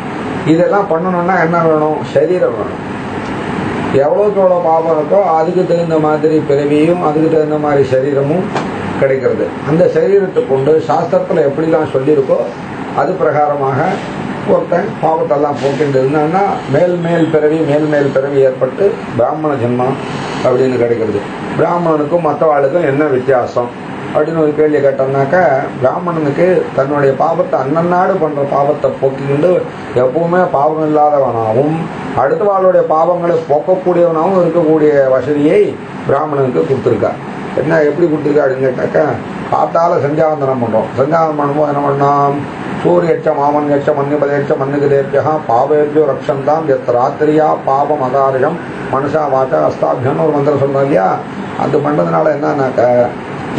இதெல்லாம் பண்ணணும்னா என்ன வேணும்? சரீரம் வேணும். எவ்வளோக்கு எவ்வளோ பாவம் இருக்கோ அதுக்கு தகுந்த மாதிரி பிறவியும் அதுக்கு தகுந்த மாதிரி சரீரமும் கிடைக்கிறது. அந்த சரீரத்தை கொண்டு சாஸ்திரத்தில் எப்படிலாம் சொல்லியிருக்கோ அது பிரகாரமாக ஒருத்தன் பாவத்தெல்லாம் போக்கிட்டு இருந்தான்னா மேல் மேல் பிறவி ஏற்பட்டு பிராமண ஜென்மம் அப்படின்னு கிடைக்கிறது. பிராமணனுக்கும் மற்றவாளுக்கும் என்ன வித்தியாசம் அப்படின்னு ஒரு கேள்வி கேட்டோம்னாக்க, பிராமணனுக்கு தன்னுடைய பாவத்தை அன்னநாடு பண்ற பாவத்தை போக்கிக்கிண்டு எப்பவுமே பாவம் இல்லாதவனாகவும் அடுத்த வாளுடைய பாவங்களை போக்கக்கூடியவனாகவும் இருக்கக்கூடிய வசதியை பிராமணனுக்கு கொடுத்துருக்கா. என்ன எப்படி கொடுத்துருக்கா அப்படின்னு கேட்டாக்கா, காத்தால சந்தியாவந்தனம் பண்றோம். சந்தியாவந்தனம் பண்ணும்போது என்ன பண்ணோம்? சூரியச்ச மாமன்யச்ச மன்னிபதேச்ச மன்னிகதேபியா பாவேபியோ ரக்ஷந்தாம் எத் ராத்திரியா பாபம் அகாரியம் மனுஷா வாச்சா அஸ்தாபியம்னு ஒரு மந்திரம் சொல்றோம் இல்லையா? அது பண்றதுனால என்னன்னாக்க,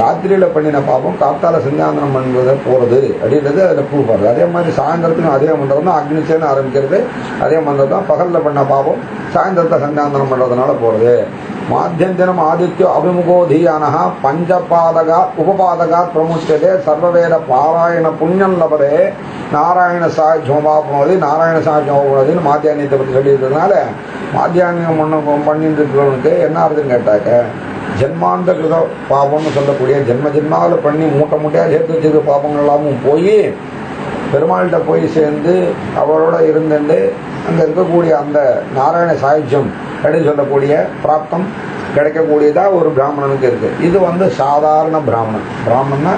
ராத்திரியில பண்ணின பாபம் காத்தால சந்தியாவந்தனம் பண்ணுறத போறது அப்படின்றது அதில் ப்ரூவ் பண்ணுறது. அதே மாதிரி சாயந்தரத்துக்கும் அதே மந்திரம் தான், அக்னிச்சேன்னு ஆரம்பிக்கிறது அதே மந்திரம் தான். பகல்ல பண்ண பாபம் சாயந்தரத்தை சந்தியாவந்தனம் பண்றதுனால போறது. மாத்தியஞ்சனம் ஆதித்யோ அபிமுகோதீயானஹா பஞ்சபாதகா உபபாதகா பிரமுச்சதே சர்வவேத பாராயண புண்ணியம் லபதே நாராயண சாட்சியமா போனது நாராயண சாட்சியமா போனதுன்னு மாத்தியானியத்தை பற்றி சொல்லியிருக்கிறதுனால, மாத்தியானியம் பண்ணிட்டு இருக்கிறவனுக்கு என்ன ஆகுதுன்னு கேட்டாக்க, ஜென்மாந்த கிருத பாவம்னு சொல்லக்கூடிய ஜென்ம ஜென்மாவில் பண்ணி மூட்டையா சேர்த்து வச்சிருக்க பாவங்கள் எல்லாமும் போய் பெருமாள்கிட்ட போய் சேர்ந்து அவரோட இருந்துட்டு அங்க இருக்கக்கூடிய அந்த நாராயண சாயுஜ்யம் அப்படின்னு சொல்லக்கூடிய பிராப்தம் கிடைக்கக்கூடியதா ஒரு பிராமணனுக்கு இருக்கு. இது சாதாரண பிராமணன். பிராமணன்னா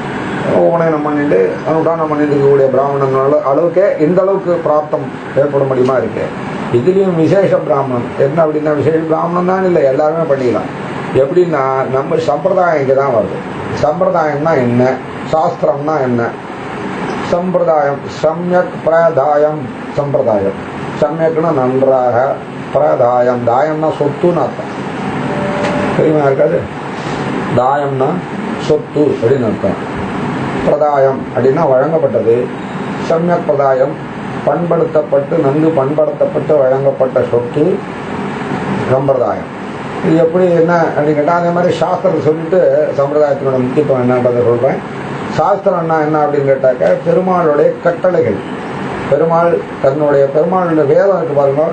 உபநயனம் பண்ணிட்டு அனுஷ்டானம் பண்ணிட்டு இருக்கக்கூடிய பிராமணன் அளவுக்கே இந்த அளவுக்கு பிராப்தம் ஏற்பட முடியுமா இருக்கு. இதுலயும் விசேஷ பிராமணன் என்ன அப்படின்னா, விசேஷ பிராமணன் தான் இல்லை, எல்லாருமே பண்ணிக்கலாம். எப்படின்னா நம்ம சம்பிரதாயம் இங்கே தான் வருது. சம்பிரதாயம்னா என்ன, சாஸ்திரம்னா என்ன? சம்பிரதாயம் சம்யக் பிரதாயம். சம்பிரதாயம் சம்யக்னா நன்றாக, பிரதாயம் தாயம்னா சொத்துன்னு அர்த்தம். தெரியுமா இருக்காது? தாயம்னா சொத்து அப்படின்னு அர்த்தம். பிரதாயம் அப்படின்னா வழங்கப்பட்டது. சம்யக் பிரதாயம் பண்படுத்தப்பட்டு நன்கு பண்படுத்தப்பட்டு வழங்கப்பட்ட சொத்து சம்பிரதாயம். இது எப்படி என்ன அப்படின்னு கேட்டால், அதே மாதிரி சாஸ்திரத்தை சொல்லிட்டு சம்பிரதாயத்தினோட முக்கியத்துவம் என்னன்றதை சொல்கிறேன். சாஸ்திரம்னா என்ன அப்படின்னு கேட்டாக்க பெருமாளுடைய கட்டளைகள். பெருமாளுடைய வேதம் இருக்கு பாருங்க.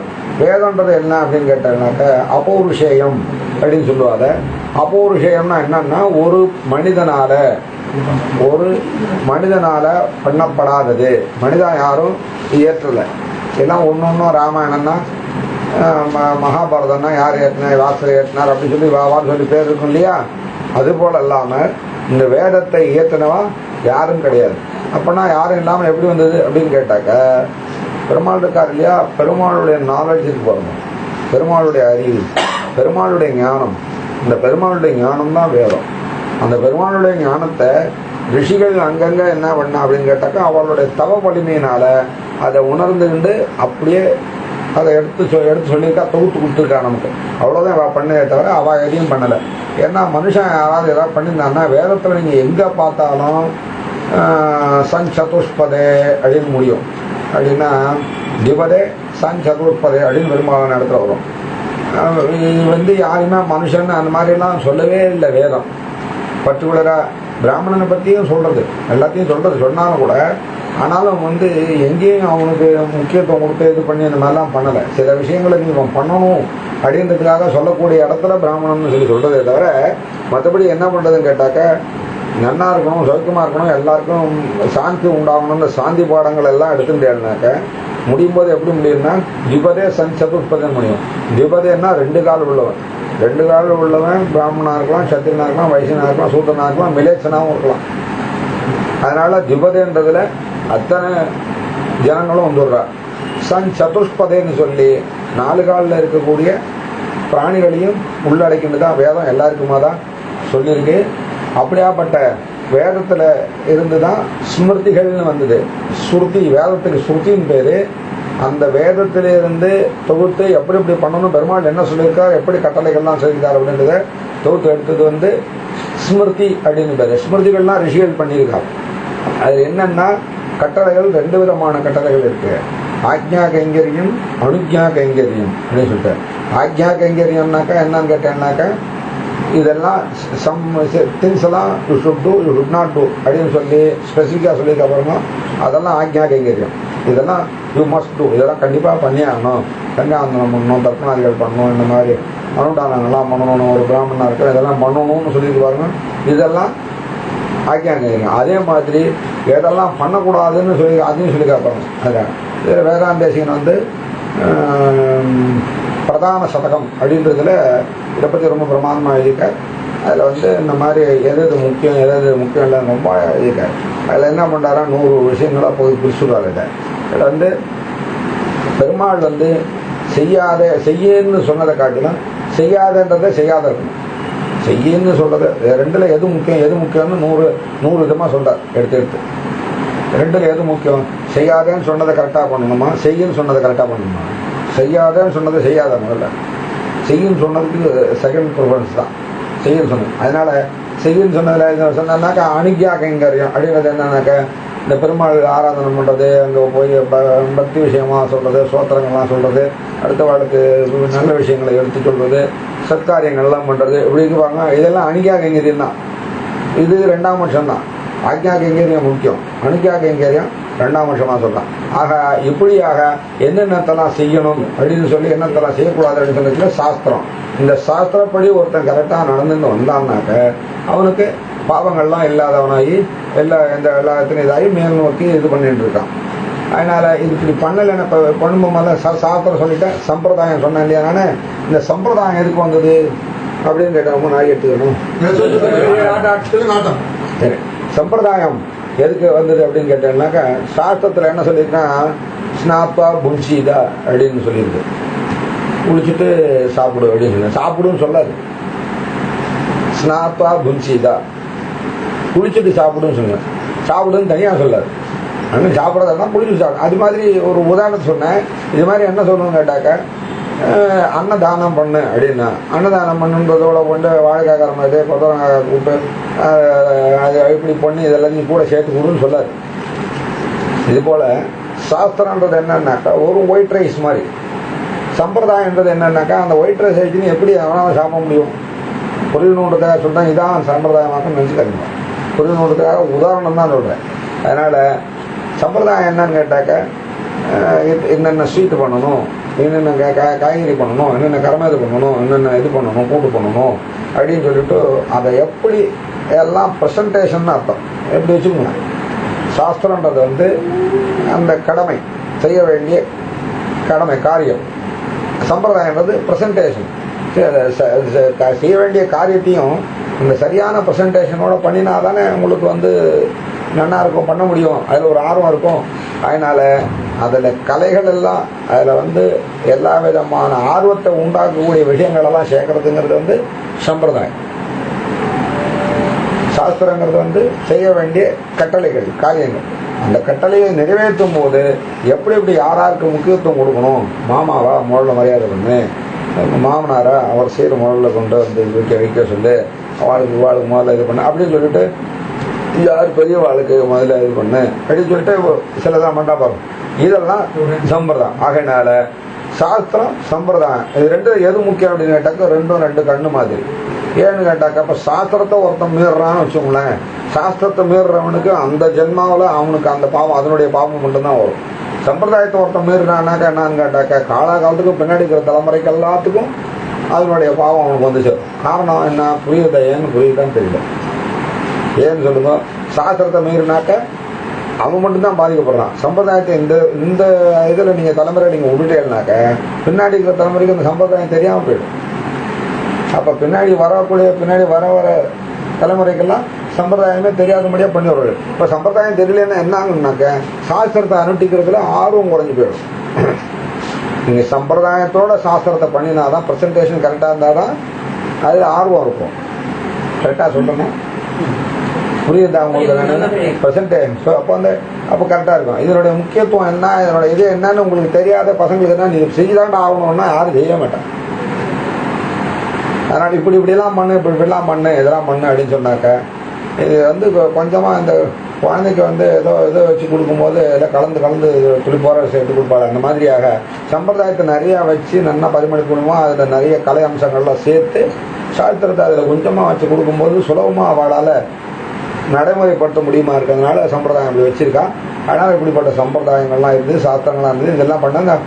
வேதம்ன்றது என்ன அப்படின்னு கேட்டாங்கன்னாக்க அபௌருஷேயம் அப்படின்னு சொல்லுவாங்க. அபௌருஷேயம்னா என்னன்னா ஒரு மனிதனால பண்ணப்படாதது. மனிதன் யாரும் ஏற்றல. எல்லாம் ஒன்னொன்னும் ராமாயணம்னா மகாபாரதம்னா யார் ஏற்றினார், வாசல் ஏற்றினார் அப்படின்னு சொல்லி பேர் இருக்கும் இல்லையா. அது போல இல்லாம இந்த வேதத்தை ஏற்றினவா யாரும் கிடையாது. அப்பனா யாரும் இல்லாம எப்படி வந்தது அப்படின்னு கேட்டாக்க பெருமாள் இருக்கார் இல்லையா. பெருமாளுடைய நாலேஜ் இருக்கு பாருங்க, பெருமாளுடைய அறிவு, பெருமாளுடைய ஞானம். இந்த பெருமாளுடைய ஞானம் தான் வேதம். அந்த பெருமாளுடைய ஞானத்தை ரிஷிகள் அங்கங்க என்ன பண்ண அப்படின்னு கேட்டாக்கா அவளுடைய தவ வலிமையினால அதை உணர்ந்துகிண்டு அப்படியே அதை எடுத்து சொல்லியிருக்கா, தொகுத்து கொடுத்துருக்கா நமக்கு. அவ்வளோதான் அவள் பண்ணதே தவிர அவள் எதையும் பண்ணலை. ஏன்னா மனுஷன் யாராவது ஏதாவது பண்ணியிருந்தான்னா வேதத்தில் நீங்கள் எங்கே பார்த்தாலும் சஞ்சதுஷ்பதே அப்படின்னு முடியும். அப்படின்னா திபதே சஞ்சதுஷ்பதே அப்படின்னு பெரும்பாலான இடத்துல வரும். இது யாருமே மனுஷன் அந்த மாதிரிலாம் சொல்லவே இல்லை வேதம். பர்டிகுலராக பிராமணனை பற்றியும் சொல்கிறது, எல்லாத்தையும் சொன்னாலும் கூட ஆனாலும் எங்கேயும் அவனுக்கு முக்கியத்துவம் கொடுத்து இது பண்ணி இந்த மாதிரிலாம் பண்ணலை. சில விஷயங்களை நீங்கள் பண்ணணும் அப்படின்றதுக்காக சொல்லக்கூடிய இடத்துல பிராமணன் சொல்கிறதே தவிர மற்றபடி என்ன பண்ணுறதுன்னு கேட்டாக்க நன்னா இருக்கணும், சௌக்கியமாக இருக்கணும், எல்லாருக்கும் சாந்தி உண்டாகணும்னு சாந்தி பாடங்கள் எல்லாம் எடுத்துட்டேன்னாக்க முடியும் போது எப்படி முடியும்னா திபதே சதுஷ்பதன் முடியும். திபதேன்னா 2 கால் உள்ளவன். 2 கால் உள்ளவன் பிராமணனா இருக்கலாம், சத்திரனா இருக்கலாம், வைசியனா இருக்கலாம், சூத்திரனா இருக்கலாம், மிலேச்சனாவும் இருக்கலாம். அதனால திபதேன்றதுல அத்தனை ஜனங்களும் வந்துடுறா. சதுஷ்பதேன்னு சொல்லி 4 காலில் இருக்கக்கூடிய பிராணிகளையும் உள்ளடக்கின்றது வேதம் எல்லாருக்குமா தான் சொல்லியிருக்கு. அப்படியாப்பட்ட வேதத்தில் இருந்து தான் ஸ்மிருதிகள்னு வந்தது. ஸ்ருதி, வேதத்துக்கு ஸ்ருதின்னு பேரு. அந்த வேதத்திலிருந்து தொகுத்து எப்படி எப்படி பண்ணணும், பெருமாள் என்ன சொல்லியிருக்கார், எப்படி கட்டளைகள்லாம் சொல்லியிருக்கார் அப்படின்றத தொகுத்து எடுத்தது ஸ்மிருதி அப்படின்னு பேரு. ஸ்மிருதிகள்லாம் ரிஷிகள் பண்ணியிருக்காங்க. அது என்னன்னா கட்டளைகள் 2 விதமான கட்டளைகள் இருக்கு. ஆக்ஞா கைங்கரியம், அனுஜ்ஞா கைங்கரியம் அப்படின்னு சொல்லிட்டு. ஆக்ஞா கைங்கரியம்னாக்கா என்னன்னு கேட்டேன்னாக்கா இதெல்லாம் திங்ஸ் எல்லாம் you should do, you should not do அப்படின்னு சொல்லி ஸ்பெசிஃபிக்காக சொல்லியிருக்க பாருங்க. அதெல்லாம் ஆக்ஞா கைங்கரியம். இதெல்லாம் யூ மஸ்ட் டூ, இதெல்லாம் கண்டிப்பாக பண்ணி ஆகணும். கன்னியாந்தனம் பண்ணணும், தர்ப்பணாதிகள் பண்ணணும், இந்த மாதிரி அனுஷ்டானங்கள்லாம் பண்ணணும், ஒரு பிராமணா இருக்க இதெல்லாம் பண்ணணும்னு சொல்லிட்டு பாருங்க. இதெல்லாம் ஆக்ஞா கைங்கரியம். அதே மாதிரி எதெல்லாம் பண்ணக்கூடாதுன்னு சொல்லி அதையும் சொல்லி காப்பாங்க. அதான் இதில் வேதாந்தேசிகன் பிரதான சதகம் அப்படின்றதுல இதை பற்றி ரொம்ப பிரமாதமாக எழுதியிருக்கார். அதில் இந்த மாதிரி எது முக்கியம் இல்லை ரொம்ப எழுதியிருக்கார். அதில் என்ன பண்ணுறாரா 100 விஷயங்களாக போய் பிரிச்சுடுறாரு. இதில் பெருமாள் செய்யன்னு சொன்னதை காட்டிலும் செய்யாதன்றதை செய்யாத இருக்கணும். செய்யன்னு சொல்றது 2ல் எது முக்கியம்னு 100 விதமாக சொல்றார். எடுத்து 2ல் எது முக்கியம்? செய்யாதேன்னு சொன்னதை கரெக்டாக பண்ணணுமா, செய்யன்னு சொன்னதை கரெக்டாக பண்ணணுமா? செய்யாதேன்னு சொன்னதை செய்யாத முதல்ல. செய்யும் சொன்னதுக்கு செகண்ட் ப்ரிஃபரன்ஸ் தான் செய்யன்னு சொன்னது. அதனால செய்யன்னு சொன்னதில் சொன்னாக்கா அனுஜ்ஞா கைங்கரியம் அப்படின்றது என்னன்னாக்கா இந்த பெருமாள் ஆராதனை பண்ணுறது, அங்கே போய் பக்தி விஷயமா சொல்கிறது, சோத்திரங்கள்லாம் சொல்கிறது, அடுத்த வாழ்க்கை நல்ல விஷயங்களை எடுத்து சொல்கிறது, சத்காரியங்கள்லாம் பண்ணுறது இப்படி இருக்குவாங்க. இதெல்லாம் அனுஜ்ஞா கைங்கரியம் தான். இது 2ஆம் பட்சம் தான். ஆக்ஞா கைங்கரியம் முக்கியம், அனுஜ்ஞா கைங்கரியம் 2ஆம் பட்சமாக சொல்லலாம். ஆக இப்படியாக என்னென்னத்தெல்லாம் செய்யணும் அப்படின்னு சொல்லி என்னத்தெல்லாம் செய்யக்கூடாது அப்படின்னு சொல்லி சாஸ்திரம். இந்த சாஸ்திரப்படி ஒருத்தன் கரெக்டாக நடந்துட்டு வந்தான்னாக்க அவனுக்கு பாவங்கள்லாம் இல்லாதவனாகி எல்லாத்தையும் இதாகி மேல் நோக்கி இது பண்ணிட்டு இருக்கான். அதனால இது இப்படி பண்ணலைன்னு பண்ணும்போது சாஸ்திரம் சொல்லிட்டேன், சம்பிரதாயம் சொன்னேன் இல்லையா. நானே இந்த சம்பிரதாயம் எதுக்கு வந்தது அப்படின்னு கேட்டவங்க நான் எடுத்துக்கணும். சரி, சம்பிரதாயம் எதுக்கு வந்தது அப்படின்னு கேட்டேன்னாக்கா சாஸ்திரத்தில் என்ன சொல்லியிருக்கேன், ஸ்நாப்பா புன்சிதா அப்படின்னு சொல்லியிருக்கு. குளிச்சுட்டு சாப்பிடு அப்படின்னு சொல்லி சாப்பிடுன்னு சொல்லாது. ஸ்நாப்பா புன்சிதா குளிச்சுட்டு சாப்பிடுன்னு சொல்லுங்க. சாப்பிடுன்னு தனியாக சொல்லாது. ஆனால் சாப்பிட்றதா குளிச்சுட்டு சாப்பிடும். அது மாதிரி ஒரு உதாரணத்தை சொன்னேன். இது மாதிரி என்ன சொல்லணும்னு கேட்டாக்கா அன்னதானம் பண்ணு அப்படின்னா அன்னதானம் பண்ணுன்றதோட கொண்டு வாழைக்காய் மாதிரி கொத்தவரங்காய் கூப்பிட்டு அது இப்படி பண்ணி இதெல்லாம் கூட சேர்த்து கொடுன்னு சொல்லாது. இது போல சாஸ்திரன்றது என்னன்னாக்கா ஒரு ஒயிட் ரைஸ் மாதிரி. சம்பிரதாயன்றது என்னன்னாக்கா அந்த ஒயிட் ரைஸ் ஆயிடுச்சுன்னு எப்படி அவனால சாப்பிட முடியும்? புரியணுன்றத சொல்றேன். இதான் சம்பிரதாயமாக நினைச்சுக்காங்க. புரியணுன்றதுக்காக உதாரணம் தான் சொல்கிறேன். அதனால் சம்பிரதாயம் என்னன்னு கேட்டாக்க என்னென்ன ஸ்வீட்டு பண்ணணும், என்னென்ன காய்கறி பண்ணணும், என்னென்ன கரமேது பண்ணணும், என்னென்ன இது பண்ணணும், கூட்டு பண்ணணும் அப்படின்னு சொல்லிட்டு அதை எப்படி எல்லாம் ப்ரெசன்டேஷன் அர்த்தம். எப்படி வச்சுக்கோங்க, சாஸ்திரன்றது வந்து அந்த கடமை, செய்ய வேண்டிய கடமை காரியம். சம்பிரதாயன்றது ப்ரெசன்டேஷன். செய்ய வேண்டிய காரியத்தையும் இந்த சரியான ப்ரெசன்டேஷனோட பண்ணினா தானே உங்களுக்கு வந்து நல்லா இருக்கும், பண்ண முடியும், அதில் ஒரு ஆர்வம் இருக்கும். அதனால அதில் கலைகள் எல்லாம் அதில் வந்து எல்லா விதமான ஆர்வத்தை உண்டாக்கக்கூடிய விஷயங்கள் எல்லாம் சேர்க்கறதுங்கிறது வந்து சம்பிரதாயம். சாஸ்திரங்கிறது வந்து செய்ய வேண்டிய கட்டளைகள், காரியங்கள். அந்த கட்டளையை நிறைவேற்றும் போது எப்படி எப்படி யாராருக்கு முக்கியத்துவம் கொடுக்கணும், மாமாவா முதல்ல மரியாதை பண்ணு, மாமனாரா அவர் சீர் முதல்ல கொண்டு வந்து வைக்க சொல்லு, அவளுக்கு இவாளுக்கு முதல்ல இது பண்ணு அப்படின்னு சொல்லிட்டு, யார் பெரிய வாழ்க்கை முதல்ல இது பண்ணு அப்படின்னு சொல்லிட்டு சிலதான் பண்ணா பாருங்க. இதெல்லாம் சம்பிரதாயம். ஆகையினால சாஸ்திரம் சம்பிரதாயம் இது ரெண்டு எது முக்கியம் அப்படின்னு கேட்டாக்க ரெண்டும் ரெண்டு கண்ணு மாதிரி. ஏன்னு கேட்டாக்க இப்ப சாஸ்திரத்தை ஒருத்தன் மீறுறான்னு வச்சுக்கோங்களேன், சாஸ்திரத்தை மீறுறவனுக்கு அந்த ஜென்மாவில் அவனுக்கு அந்த பாவம், அதனுடைய பாவம் மட்டும்தான் வரும். சம்பிரதாயத்தை ஒருத்தன் மீறுறானாக்கா என்னன்னு கேட்டாக்க காலகாலத்துக்கும் பின்னாடி இருக்கிற தலைமுறைக்கு எல்லாத்துக்கும் அதனுடைய பாவம் அவனுக்கு வந்து சேரும். காரணம் என்ன, புரியுதா? ஏன்னு புரியுதான்னு தெரியல. ஏன்னு சொல்லுங்க, சாஸ்திரத்தை மீறினாக்க அவன் மட்டும்தான் பாதிக்கப்படுறான். சம்பிரதாயத்தை இந்த இந்த இதில் நீங்கள் தலைமுறை நீங்கள் விட்டுட்டேன்னாக்க பின்னாடி இருக்கிற தலைமுறைக்கு அந்த சம்பிரதாயம் தெரியாமல் போயிடும். அப்போ பின்னாடி வர தலைமுறைக்கெல்லாம் சம்பிரதாயமே தெரியாதபடியாக பண்ணிடுவார்கள். இப்போ சம்பிரதாயம் தெரியலன்னா என்ன ஆகுனாக்க சாஸ்திரத்தை அனுஷ்டிக்கிறதுல ஆர்வம் குறைஞ்சி போயிடும். நீங்கள் சம்பிரதாயத்தோட சாஸ்திரத்தை பண்ணினாதான் ப்ரெசன்டேஷன் கரெக்டாக இருந்தால் தான் அதில் ஆர்வம் இருக்கும். கரெக்டாக சொல்லணும், புரியுதா உங்களுக்கு? ப்ரெசன்டேஷன் அப்போ கரெக்டாக இருக்கும். இதனுடைய முக்கியத்துவம் என்ன, இதனோட இது என்னன்னு உங்களுக்கு தெரியாத பசங்களுக்கு தான் நீங்கள் செய்தாண்டா ஆகணும்னா யாரும் செய்ய மாட்டாங்க. அதனால் இப்படிலாம் பண்ணு, இப்படிலாம் பண்ணு, இதெல்லாம் பண்ணு அப்படின்னு சொன்னாக்க இது வந்து கொஞ்சமாக இந்த குழந்தைக்கு வந்து ஏதோ வச்சு கொடுக்கும்போது ஏதோ கலந்து துளிப்போற சேர்த்து கொடுப்பாரு. அந்த மாதிரியாக சம்பிரதாயத்தை நிறையா வச்சு நல்லா பரிமளிக்கணுமோ அதில் நிறைய கலை அம்சங்கள்லாம் சேர்த்து சாஸ்திரத்தை அதில் கொஞ்சமாக வச்சு கொடுக்கும்போது சுலபமாக அவளால் நடைமுறைப்படுத்த முடியுமா இருக்கிறதுனால சம்பிரதாயம் அப்படி வச்சிருக்கா. அதனால் இப்படிப்பட்ட சம்பிரதாயங்கள்லாம் இருக்குது, சாஸ்திரங்கள்லாம் இருக்குது. இதெல்லாம் பண்ணால் இந்த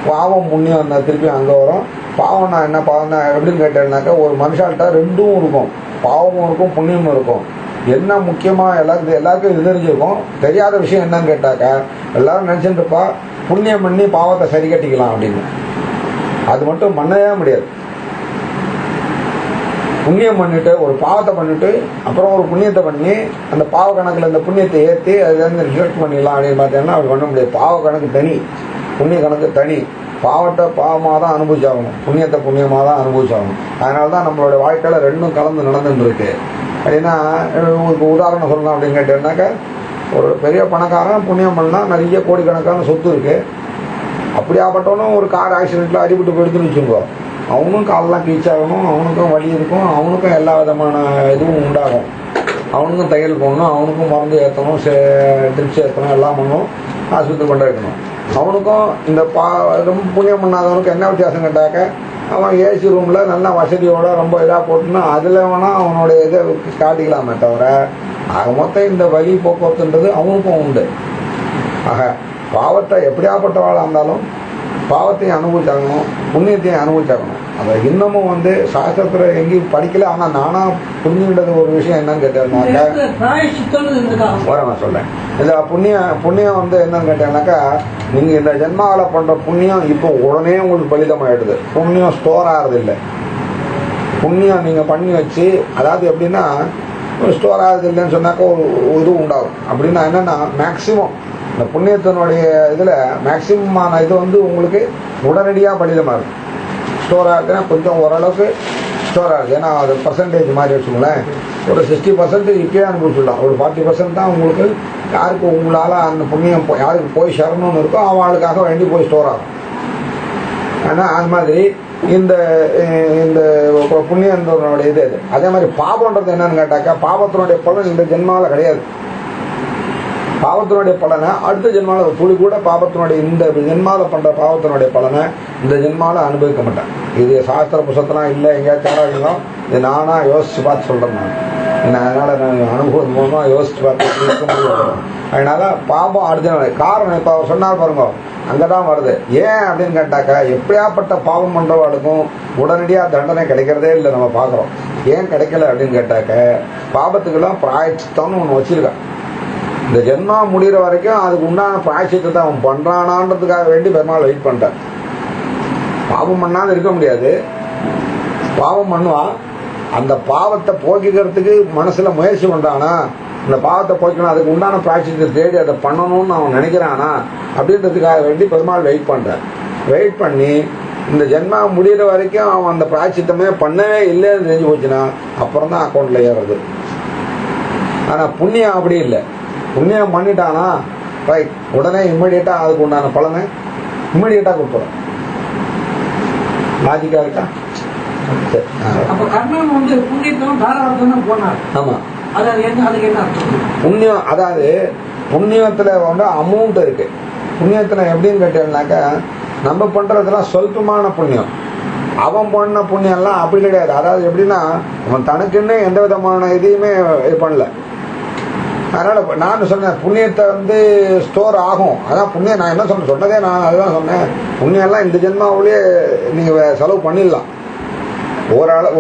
பாவம் புண்ணியம் திருப்பி அங்கே வரும். பாவம்னா என்ன, பாவம்னா எப்படின்னு கேட்டேன்னாக்கா ஒரு மனுஷால்கிட்ட ரெண்டும் இருக்கும், பாவமும் இருக்கும் புண்ணியமும் இருக்கும். என்ன முக்கியமாக எல்லாருக்கும் இது தெரிஞ்சிருக்கும். தெரியாத விஷயம் என்னன்னு கேட்டாக்கா எல்லாரும் நினச்சிட்டு இருப்பா புண்ணியம் பண்ணி பாவத்தை சரி கட்டிக்கலாம் அப்படின்னு. அது மட்டும் பண்ணவே முடியாது. புண்ணியம் பண்ணிட்டு ஒரு பாவத்தை பண்ணிட்டு அப்புறம் ஒரு புண்ணியத்தை பண்ணி அந்த பாவ கணக்கில் இந்த புண்ணியத்தை ஏற்றி அதுலேருந்து ரிசல்ட் பண்ணிடலாம் அப்படின்னு பார்த்தீங்கன்னா அப்படி பண்ண முடியாது. பாவ கணக்கு தனி, புண்ணிய கணக்கு தனி. பாவத்தை பாவமாக தான் அனுபவிச்சாகணும், புண்ணியத்தை புண்ணியமாக தான் அனுபவிச்சாகணும். அதனால தான் நம்மளோட வாழ்க்கையில் ரெண்டும் கலந்து நடந்துட்டு இருக்கு. அப்படின்னா உங்களுக்கு உதாரணம் சொல்லலாம் அப்படின்னு கேட்டேன்னாக்கா ஒரு பெரிய பணக்காரன் புண்ணியம் பண்ணால் நிறைய கோடிக்கணக்கான சொத்து இருக்கு. அப்படியாப்பட்டவனும் ஒரு கார் ஆக்சிடென்ட்ல அடிபட்டு போயிடுதுன்னு வச்சுக்கோ, அவனும் காலெல்லாம் கீச்சாகணும், அவனுக்கும் வலி இருக்கும், அவனுக்கும் எல்லா விதமான இதுவும் உண்டாகும். அவனுக்கும் தையல் போடணும், அவனுக்கும் மருந்து ஏற்றணும், ட்ரிப்ஸ் ஏற்றணும், எல்லாம் பண்ணணும், ஆஸ்பத்திரி கொண்டு வைக்கணும். அவனுக்கும் இந்த ரொம்ப புண்ணியம் பண்ணாதவனுக்கு என்ன வித்தியாசம் கேட்டாக்க அவன் ஏசி ரூமில் நல்லா வசதியோட ரொம்ப இதாக போட்டுன்னா அதில் வேணால் அவனுடைய இதை காட்டிக்கலாமே தவிர ஆக மொத்தம் இந்த வலி போக்குவரத்துன்றது அவனுக்கும் உண்டு. ஆக பாவத்தை எப்படியாப்பட்டவாளாக இருந்தாலும் பாவத்தையும் அனுபவிச்சாகணும், புண்ணியத்தையும் அனுபவிச்சாகணும். அதை இன்னமும் வந்து சாஸ்திரத்தில் எங்கேயும் படிக்கல. ஆனால் நானாக புரிஞ்சுக்கிட்டது ஒரு விஷயம் என்னன்னு கேட்டேன்னாக்கா நான் சொல்றேன். இந்த புண்ணியம் வந்து என்னன்னு கேட்டேன்னாக்கா நீங்க இந்த ஜென்மாவில் பண்ற புண்ணியம் இப்போ உடனே உங்களுக்கு பலிதமாயிடுது. புண்ணியம் ஸ்டோர் ஆகிறது இல்லை. புண்ணியம் நீங்க பண்ணி வச்சு அதாவது எப்படின்னா ஸ்டோர் ஆகிறது இல்லைன்னு சொன்னாக்கா ஒரு இது உண்டாகும். அப்படின்னா என்னன்னா மேக்சிமம் இந்த புண்ணியத்தினுடைய இதில் மேக்சிமமான இது வந்து உங்களுக்கு உடனடியாக பலிதமாக இருக்கும். ஸ்டோர் ஆகுதுன்னா கொஞ்சம் ஓரளவுக்கு ஸ்டோர் ஆகுது. ஏன்னா அது பர்சன்டேஜ் மாதிரி வச்சுங்களேன், ஒரு 60% இப்பயே அனுபவிச்சுடலாம். ஒரு 40% தான் உங்களுக்கு யாருக்கு உங்களால் அந்த புண்ணியம் யாருக்கு போய் சேரணும்னு இருக்கோ அவளுக்காக வேண்டி போய் ஸ்டோர் ஆகும். ஆனால் அது மாதிரி இந்த இந்த புண்ணியத்தினுடைய இது அதே மாதிரி பாவம்ன்றது என்னன்னு கேட்டாக்கா பாவத்தினுடைய பலன் இந்த ஜென்மாவில் கிடையாது. பாவத்தினுடைய பலனை அடுத்த ஜென்மாவில் துளி கூட பாவத்தினுடைய இந்த ஜென்மாவில் பண்ற பாவத்தினுடைய பலனை இந்த ஜென்மாவில் அனுபவிக்க மாட்டேன். இது சாஸ்திர புத்தகத்தெல்லாம் இல்லை, எங்கேயாச்சும் இது நானா யோசிச்சு பார்த்து சொல்றேன் நான். அதனால நான் அனுபவம் மூலமா யோசிச்சு பார்த்து இருக்க முடியாது. அதனால பாபம் அர்ஜுன காரணம் இப்ப அவர் சொன்னார் பாருங்க, அங்கதான் வருது. ஏன் அப்படின்னு கேட்டாக்கா, எப்படியாப்பட்ட பாவம் பண்றவாளுக்கும் உடனடியா தண்டனை கிடைக்கிறதே இல்லை. நம்ம பாக்குறோம். ஏன் கிடைக்கல அப்படின்னு கேட்டாக்க, பாபத்துக்கெல்லாம் பிராயச்சித்தம்னு ஒண்ணு வச்சிருக்கான். இந்த ஜென்மா முடிகிற வரைக்கும் அதுக்கு உண்டான பிராயச்சித்தத்தை அவன் பண்றானான்றதுக்காக வேண்டி பெருமாள் வெயிட் பண்றான். பாவம் பண்ணாலும் இருக்க முடியாது, பாவம் பண்ணுவான். அந்த பாவத்தை போக்கிக்கிறதுக்கு மனசுல முயற்சி பண்றானா, இந்த பாவத்தை போக்கணும், அதுக்கு உண்டான பிராயச்சித்தை தேடி அதை பண்ணணும்னு அவன் நினைக்கிறானா அப்படின்றதுக்காக வேண்டி பெருமாள் வெயிட் பண்றான். வெயிட் பண்ணி இந்த ஜென்மா முடிகிற வரைக்கும் அவன் அந்த பிராயச்சித்தமே பண்ணவே இல்லைன்னு தெரிஞ்சு போச்சுன்னா அப்புறம் தான் அக்கௌண்ட்ல ஏறது. ஆனா புண்ணியம் அப்படி இல்லை. புண்ணியம் பண்ணிட்டானா ரைட், உடனே இம்மிடியட்டா அதுக்கு உண்டான பலனை இம்மிடியட்டா கொடுத்துரும். லாஜிக்கா இருக்கா? ஆமா, புண்ணியம் அதாவது புண்ணியத்துல வந்து அமௌண்ட் இருக்கு. புண்ணியத்துல எப்படின்னு கேட்டீங்கன்னாக்கா, நம்ம பண்றதுலாம் சொல்பமான புண்ணியம். அவன் பண்ண புண்ணியம் எல்லாம் அப்படி கிடையாது. அதாவது எப்படின்னா, அவன் தனக்குன்னு எந்த விதமான இதையுமே இது பண்ணல. அதனால நான் சொன்னேன், புண்ணியத்தை வந்து ஸ்டோர் ஆகும். அதான் புண்ணியம். நான் என்ன சொன்னதே நான் அதுதான் சொன்னேன். புண்ணியம் எல்லாம் இந்த ஜென்மாவிலேயே நீங்க செலவு பண்ணிடலாம்.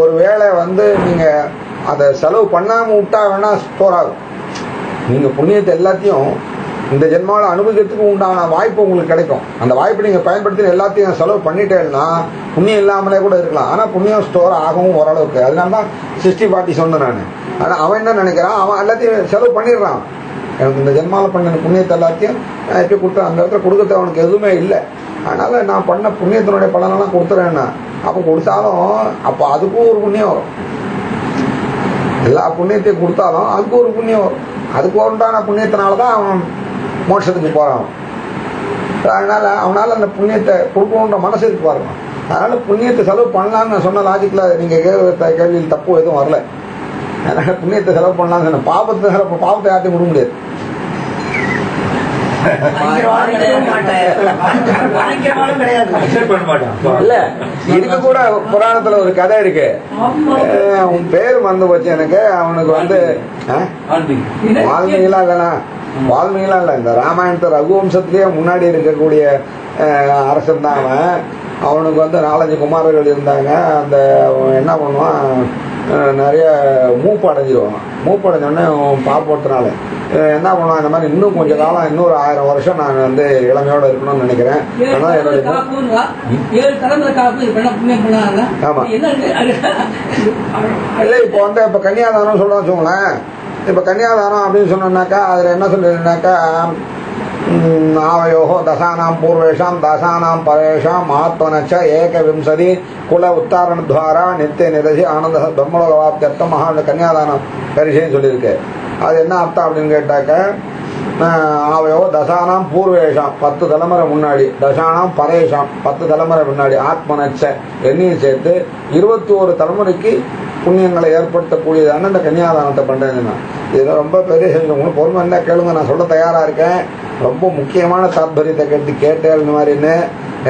ஒரு வேளை வந்து நீங்க அதை செலவு பண்ணாம விட்டா வேணா ஸ்டோர் ஆகும். நீங்க புண்ணியத்தை எல்லாத்தையும் இந்த ஜென்மாவில் அனுபவிக்கிறதுக்கு உண்டான வாய்ப்பு உங்களுக்கு கிடைக்கும். அந்த வாய்ப்பை நீங்க பயன்படுத்தி எல்லாத்தையும் செலவு பண்ணிட்டேன்னா புண்ணியம் இல்லாமலே கூட இருக்கலாம். ஆனா புண்ணியம் ஸ்டோர் ஆகவும் ஓரளவுக்கு. அதனாலதான் 60-40 சொன்னேன் நான். ஆனா அவன் என்ன நினைக்கிறான், அவன் எல்லாத்தையும் செலவு பண்ணிடுறான். எனக்கு இந்த ஜென்மாவில் பண்ண புண்ணியத்தை எல்லாத்தையும் எப்படி கொடுத்தேன், அந்த இடத்துல கொடுக்கறது அவனுக்கு எதுவுமே இல்லை. அதனால நான் பண்ண புண்ணியத்தினுடைய பலனெல்லாம் கொடுத்துறேன்னா, அப்ப கொடுத்தாலும் அப்ப அதுக்கும் ஒரு புண்ணியம் வரும். எல்லா புண்ணியத்தையும் கொடுத்தாலும் அதுக்கு ஒரு புண்ணியம் வரும். அதுக்கு உண்டான புண்ணியத்தினாலதான் அவன் மோட்சத்துக்கு போறான். அதனால அவனால அந்த புண்ணியத்தை கொடுக்கணுன்ற மனசு இருக்கு பாருங்க. அதனால புண்ணியத்தை செலவு பண்ணலாம்னு நான் சொன்ன லாஜிக்ல நீங்க கேள்வியில் தப்பு எதுவும் வரல. அதனால புண்ணியத்தை செலவு பண்ணலாம் சொன்ன, பாவத்தை யார்ட்டையும் கொடுக்க முடியாது. இல்ல, இதுக்கு கூட புராணத்துல ஒரு கதை இருக்கு. உன் பேர் மறந்து போச்சு எனக்கு. அவனுக்கு வந்து வால்மீகிலாம் இல்லனா, வால்மீகிலாம் இல்ல, இந்த ராமாயணத்தை ரகுவம்சத்திலேயே முன்னாடி இருக்கக்கூடிய அரசன் தான் அவன். அவனுக்கு வந்து 4-5 குமாரர்கள் இருந்தாங்க. அந்த என்ன பண்ணுவான், நிறைய மூப்படைஞ்சிருவான். மூப்படைஞ்சோடனே பாப்போத்தினால என்ன பண்ணுவான், இந்த மாதிரி இன்னும் கொஞ்ச காலம், இன்னொரு 1000 வருஷம் நான் வந்து இளமையோட இருக்கணும்னு நினைக்கிறேன். ஆமா, இல்ல இப்போ வந்து இப்ப கன்னியாதானம் சொல்றோம் வச்சுக்கோங்களேன். இப்ப கன்னியாதானம் அப்படின்னு சொன்னாக்கா அதுல என்ன சொல்லிருந்தாக்கா, ஆவயோகோ தசானாம் பூர்வேஷாம் தசானாம் பரேஷாம் ஆத்மனச்ச ஏகவிம்சதி குல உத்தாரணத்வாரா நித்திய நிரசி ஆனந்த பிரம்மலோகவாப்தியர்த்தம் மகா கன்னியாதானம் பரிசைன்னு சொல்லியிருக்கு. அது என்ன அர்த்தம் அப்படின்னு கேட்டாக்க, ஆவயோ தசானாம் பூர்வேஷாம் 10 தலைமுறை முன்னாடி, தசானாம் பரேஷாம் 10 தலைமுறை முன்னாடி, ஆத்மனச்ச எண்ணியும் சேர்த்து 21 தலைமுறைக்கு புண்ணியங்களை ஏற்படுத்தக்கூடியதான இந்த கன்னியாதானத்தை பண்றேன். இது ரொம்ப பெரிய செஞ்சு, உங்களுக்கு பொறுமை என்ன கேளுங்க, நான் சொல்ல தயாரா இருக்கேன். ரொம்ப முக்கியமான தாற்பயத்தை கேட்டேன். இந்த மாதிரின்னு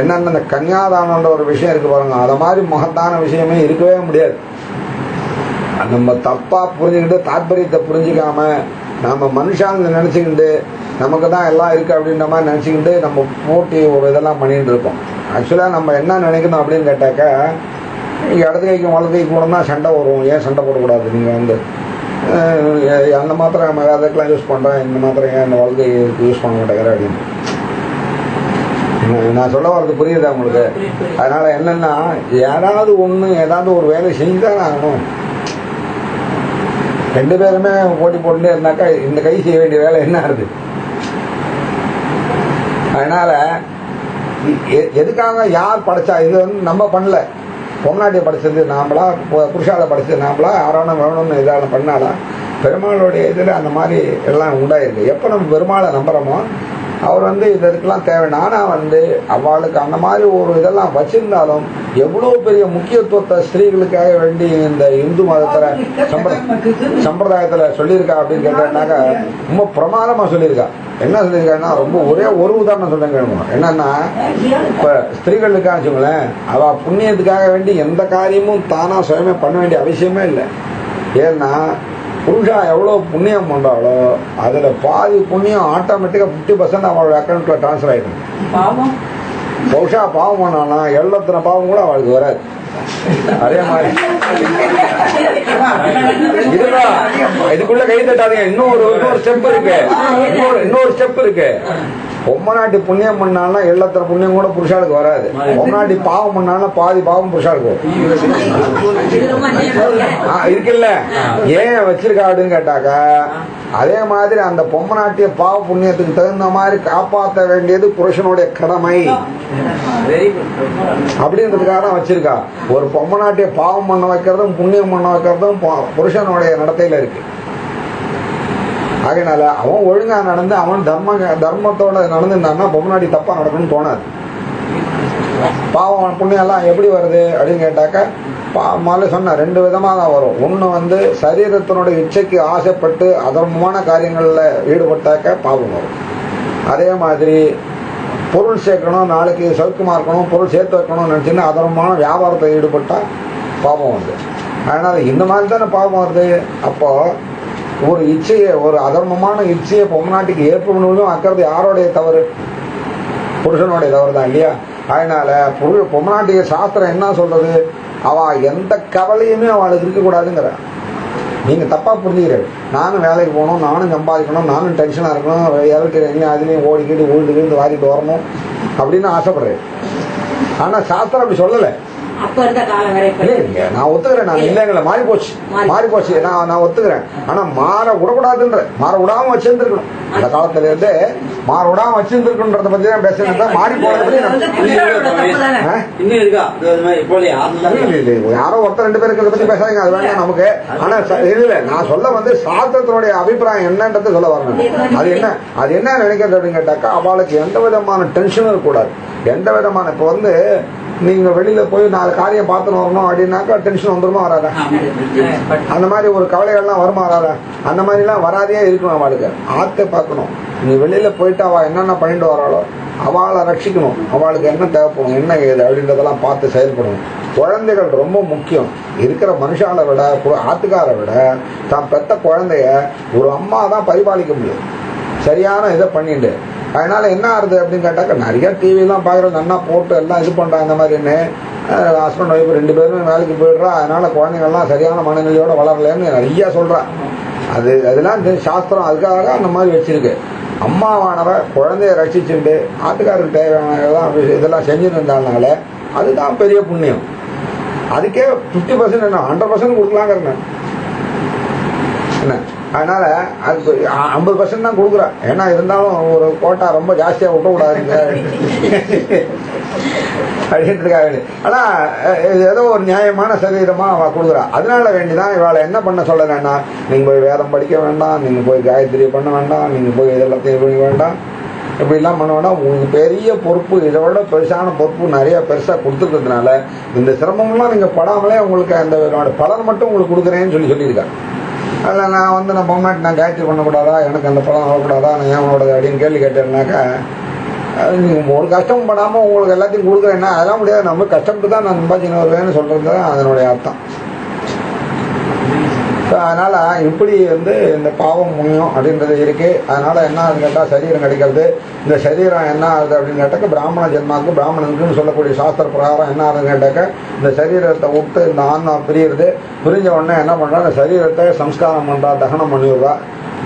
என்னென்ன இந்த கன்னியாதானன்ற ஒரு விஷயம் இருக்கு பாருங்க, அத மாதிரி மகத்தான விஷயமே இருக்கவே முடியாது. நம்ம தப்பா புரிஞ்சுக்கிட்டு தாற்பயத்தை புரிஞ்சுக்காம நம்ம மனுஷாங்க நினைச்சுக்கிட்டு நமக்கு தான் எல்லாம் இருக்கு அப்படின்ற மாதிரி நினைச்சுக்கிட்டு நம்ம போட்டி ஒரு இதெல்லாம் பண்ணிட்டு இருக்கோம். ஆக்சுவலா நம்ம என்ன நினைக்கணும் அப்படின்னு கேட்டாக்க, இடது கைக்கும் வலது கைக்கு போனோம்னா சண்டை வரும். ஏன் சண்டை போடக்கூடாது? நீங்க வந்து அந்த மாத்திரை நம்ம அதுக்கெல்லாம் யூஸ் பண்றேன், இந்த மாத்திரை ஏன் இந்த வலது கைக்கு யூஸ் பண்ண மாட்டேங்கிற அப்படின்னு நான் சொல்ல வர்றது புரியுதா உங்களுக்கு? அதனால என்னன்னா, யாராவது ஏதாவது ஒரு வேலை செஞ்சுதான் ஆகணும். 2 பேருமே போட்டி போட்டுட்டே இருந்தாக்கா இந்த கை செய்ய வேண்டிய வேலை என்ன ஆகுது? அதனால எதுக்காக யார் படைச்சா? இது வந்து நம்ம பண்ணல. பொம்நாட்டியை படைச்சது நாமளா, புருஷால படைச்சது நாமளா, ஆரோணம் வேணும்னு இதான பண்ணாலா? பெருமாளுடைய இதுல அந்த மாதிரி எல்லாம் உண்டாயிருக்கு. எப்ப நம்ம பெருமாளை நம்புறோமோ அவர் வந்து இதற்கெல்லாம் தேவையான. ஆனா வந்து அவளுக்கு அந்த மாதிரி ஒரு இதெல்லாம் வச்சிருந்தாலும் எவ்வளவு பெரிய முக்கியத்துவத்தை ஸ்திரீகளுக்காக வேண்டி இந்த இந்து மதத்துல சம்பிரதாயத்துல சொல்லியிருக்கா அப்படின்னு கேட்டாக்க ரொம்ப பிரமாதமா சொல்லியிருக்கா. என்ன சொல்லியிருக்காங்கன்னா, ரொம்ப ஒரே ஒரு உதாரணம் சொல்லுங்க. என்னன்னா, இப்ப ஸ்திரீகளுக்காக வச்சுங்களேன், அவ புண்ணியத்துக்காக வேண்டி எந்த காரியமும் தானா சுயமே பண்ண வேண்டிய அவசியமே இல்லை. ஏன்னா புருஷா எவ்வளவு புண்ணியம் பண்றாளோ அதுல பாதி புண்ணியம் ஆட்டோமேட்டிக்கா 50% அவளோட அக்கௌண்ட்ல டிரான்ஸ்ஃபர் ஆயிடும். பௌஷா பாவம் பண்ணானா எள்ளத்தின பாவம் கூட அவளுக்கு வராது. அதே மாதிரி இதுதான், இதுக்குள்ள கை தட்டாதீங்க. இன்னொரு ஸ்டெப் இருக்கு, இன்னொரு ஸ்டெப் இருக்கு. பொம்மநாட்டி புண்ணியம் பண்ணாலும் எள்ளத்தின புண்ணியம் கூட புருஷாளுக்கு வராது. பொம்மநாட்டி பாவம் பண்ணாலும் பாதி பாவம் புருஷாளுக்கு இருக்குல்ல. ஏன் வச்சிருக்கா அப்படின்னு கேட்டாக்கா, அதே மாதிரி அந்த பொம்மநாட்டிய பாவ புண்ணியத்துக்கு தகுந்த மாதிரி காப்பாற்ற வேண்டியது புருஷனுடைய கடமை அப்படின்றதுக்காக தான் வச்சிருக்கா. ஒரு பொம்மநாட்டிய பாவம் பண்ண வைக்கிறதும் புண்ணியம் பண்ண வைக்கிறதும் புருஷனுடைய நடத்தையில இருக்கு. அதனால அவன் ஒழுங்கா நடந்து அவன் தர்மத்தோட நடந்துருந்தான்னா பொம்மநாட்டி தப்பா நடக்கும்னு தோணாது. பாவம் புண்ணியம் எல்லாம் எப்படி வருது அப்படின்னு கேட்டாக்க, முதல்ல சொன்ன 2 விதமா தான் வரும். ஒண்ணு சரீரத்தினுடைய இச்சைக்கு ஆசைப்பட்டு அதர்மமான காரியங்கள்ல ஈடுபட்டாக்க பாவம் வரும். அதே மாதிரி பொருள் சேர்க்கணும், நாளைக்கு சௌக்கியமா இருக்கணும், பொருள் சேர்த்து வைக்கணும்னு நினைச்சுன்னா அதர்மமான வியாபாரத்தை ஈடுபட்டா பாவம் வருது. அதனால இந்த மாதிரி தானே பாவம் வருது. அப்போ ஒரு இச்சையை, ஒரு அதர்மமான இச்சையை பொம்மநாட்டிக்கு ஏற்படுவதும் அக்கிறது யாரோடைய தவறு? புருஷனுடைய தவறு தான் இல்லையா? அதனால பொம்மநாட்டிய சாஸ்திரம் என்ன சொல்றது, அவ எந்த கவலையுமே அவளுக்கு இருக்கக்கூடாதுங்கிற. நீங்க தப்பா புரிஞ்சுக்கிறேன். நானும் வேலைக்கு போகணும், நானும் சம்பாதிக்கணும், நானும் டென்ஷனா இருக்கணும், எலக்ட்ரிக் அதுலயும் ஓடிக்கிட்டு விழுந்து வாரிட்டு வரணும் அப்படின்னு ஆசைப்படுறேன். ஆனா சாஸ்திரம் அப்படி சொல்லல. நான் ஒத்துக்கிறேன், நான் இல்லைங்கள மாறி போச்சு நான் ஒத்துக்கிறேன். ஆனா மாற விடக்கூடாதுன்ற, மாற விடாம வச்சிருந்துருக்கணும். அந்த காலத்துல இருந்து மாற விடாம வச்சிருந்துருக்குன்றத பத்தி தான் பேசுறேன். மாறி போனது யாரோ ஒருத்தர் 2 பேருக்கு இதை பத்தி பேசாதீங்க, அது வேண்டாம் நமக்கு. ஆனா இல்ல, நான் சொல்ல சாஸ்திரத்தினுடைய அபிப்பிராயம் என்னன்றது சொல்ல வரணும். அது என்ன நினைக்கிறது அப்படின்னு கேட்டாக்கா, அவளுக்கு எந்த விதமான டென்ஷனும் இருக்கக்கூடாது. எந்த விதமான இப்ப நீங்க வெளியில போய் 4 காரியம் பார்த்துன்னு வரணும் அப்படின்னாக்கா டென்ஷன் வந்துருமா வராதா? அந்த மாதிரி ஒரு கவலைகள்லாம் வருமா வராதா? அந்த மாதிரி எல்லாம் வராதே இருக்கணும். அவளுக்கு ஆத்த பார்க்கணும். நீ வெளியில போயிட்டு அவ என்னென்ன பண்ணிட்டு வராளோ அவளை ரட்சிக்கணும். அவளுக்கு என்ன தேவைப்படும், என்ன ஏது அப்படின்றதெல்லாம் பார்த்து செயல்படணும். குழந்தைகள் ரொம்ப முக்கியம். இருக்கிற மனுஷாலை விட, ஆத்துக்காரை விட தான் பெத்த குழந்தைய ஒரு அம்மா தான் பரிபாலிக்க முடியும், சரியான இதை பண்ணிட்டு. அதனால என்ன ஆகுது அப்படின்னு கேட்டாக்க, நிறைய டிவி எல்லாம் பாக்குறது, நன்னா போட்டு எல்லாம் இது பண்றாங்க. அந்த மாதிரின்னு ஹஸ்பண்ட் ஒய்ஃப் 2 பேரும் வேலைக்கு போயிடுறா. அதனால குழந்தைங்கள்லாம் சரியான மனநிலையோட வளரலன்னு நிறைய சொல்றா. அதெல்லாம் சாஸ்திரம் அதுக்காக அந்த மாதிரி வச்சிருக்கு. அம்மாவானவ குழந்தைய ரட்சிச்சுட்டு ஆட்டுக்காரருக்கு தேவையான இதெல்லாம் செஞ்சுட்டு இருந்தாங்கனால அதுதான் பெரிய புண்ணியம். அதுக்கே 50% என்ன 100% கொடுக்கலாங்கிறேன் என்ன. அதனால அது 50% தான் கொடுக்குறேன். ஏன்னா இருந்தாலும் ஒரு கோட்டா ரொம்ப ஜாஸ்தியா விட்டக்கூடாதுங்க அப்படின்றதுக்காக. ஆனா ஏதோ ஒரு நியாயமான சரீரமா அவ கொடுக்குறா. அதனால வேண்டிதான் இவாளை என்ன பண்ண சொல்லலைன்னா, நீங்க போய் வேதம் படிக்க வேண்டாம், நீங்க போய் காயத்ரி பண்ண வேண்டாம், நீங்க போய் இதெல்லாத்தையும் பண்ண வேண்டாம், இப்படிலாம் பண்ண வேண்டாம். உங்களுக்கு பெரிய பொறுப்பு, இதை விட பெருசான பொறுப்பு நிறைய பெருசா கொடுத்துருக்கிறதுனால இந்த சிரமம்லாம் நீங்க படாமலே உங்களுக்கு அந்த பலன் மட்டும் உங்களுக்கு கொடுக்குறேன்னு சொல்லியிருக்கேன். அதில் நான் பொம்மாட்டி நான் காயத்ரி பண்ணக்கூடாதா, எனக்கு அந்த பலன் வரக்கூடாதா, நான் ஏன் உங்களோட அப்படின்னு கேள்வி கேட்டேன்னாக்கா, நீங்கள் ஒரு கஷ்டம் படாமல் உங்களுக்கு எல்லாத்தையும் கொடுக்குறேன்னா அதெல்லாம் முடியாது. நம்ம கஷ்டப்பட்டு தான் நான் சம்பாதிச்சு வருவேன்னு சொல்கிறது தான் அதனுடைய அர்த்தம். அதனால இப்படி இந்த பாவம் புண்ணியம் அப்படின்றது இருக்கு. அதனால என்ன ஆகுது கேட்டா, சரீரம் கிடைக்கிறது. இந்த சரீரம் என்ன ஆகுது அப்படின்னு கேட்டாக்க, பிராமண ஜென்மாவுக்கு பிராமணனுக்குன்னு சொல்லக்கூடிய சாஸ்திர பிரகாரம் என்ன ஆகுதுன்னு கேட்டாக்க, இந்த சரீரத்தை விட்டு இந்த ஆன்மா பிரியுது. பிரிஞ்ச உடனே என்ன பண்றா, இந்த சரீரத்தை சம்ஸ்காரம் பண்றா, தகனம் பண்ணிவிடுறா.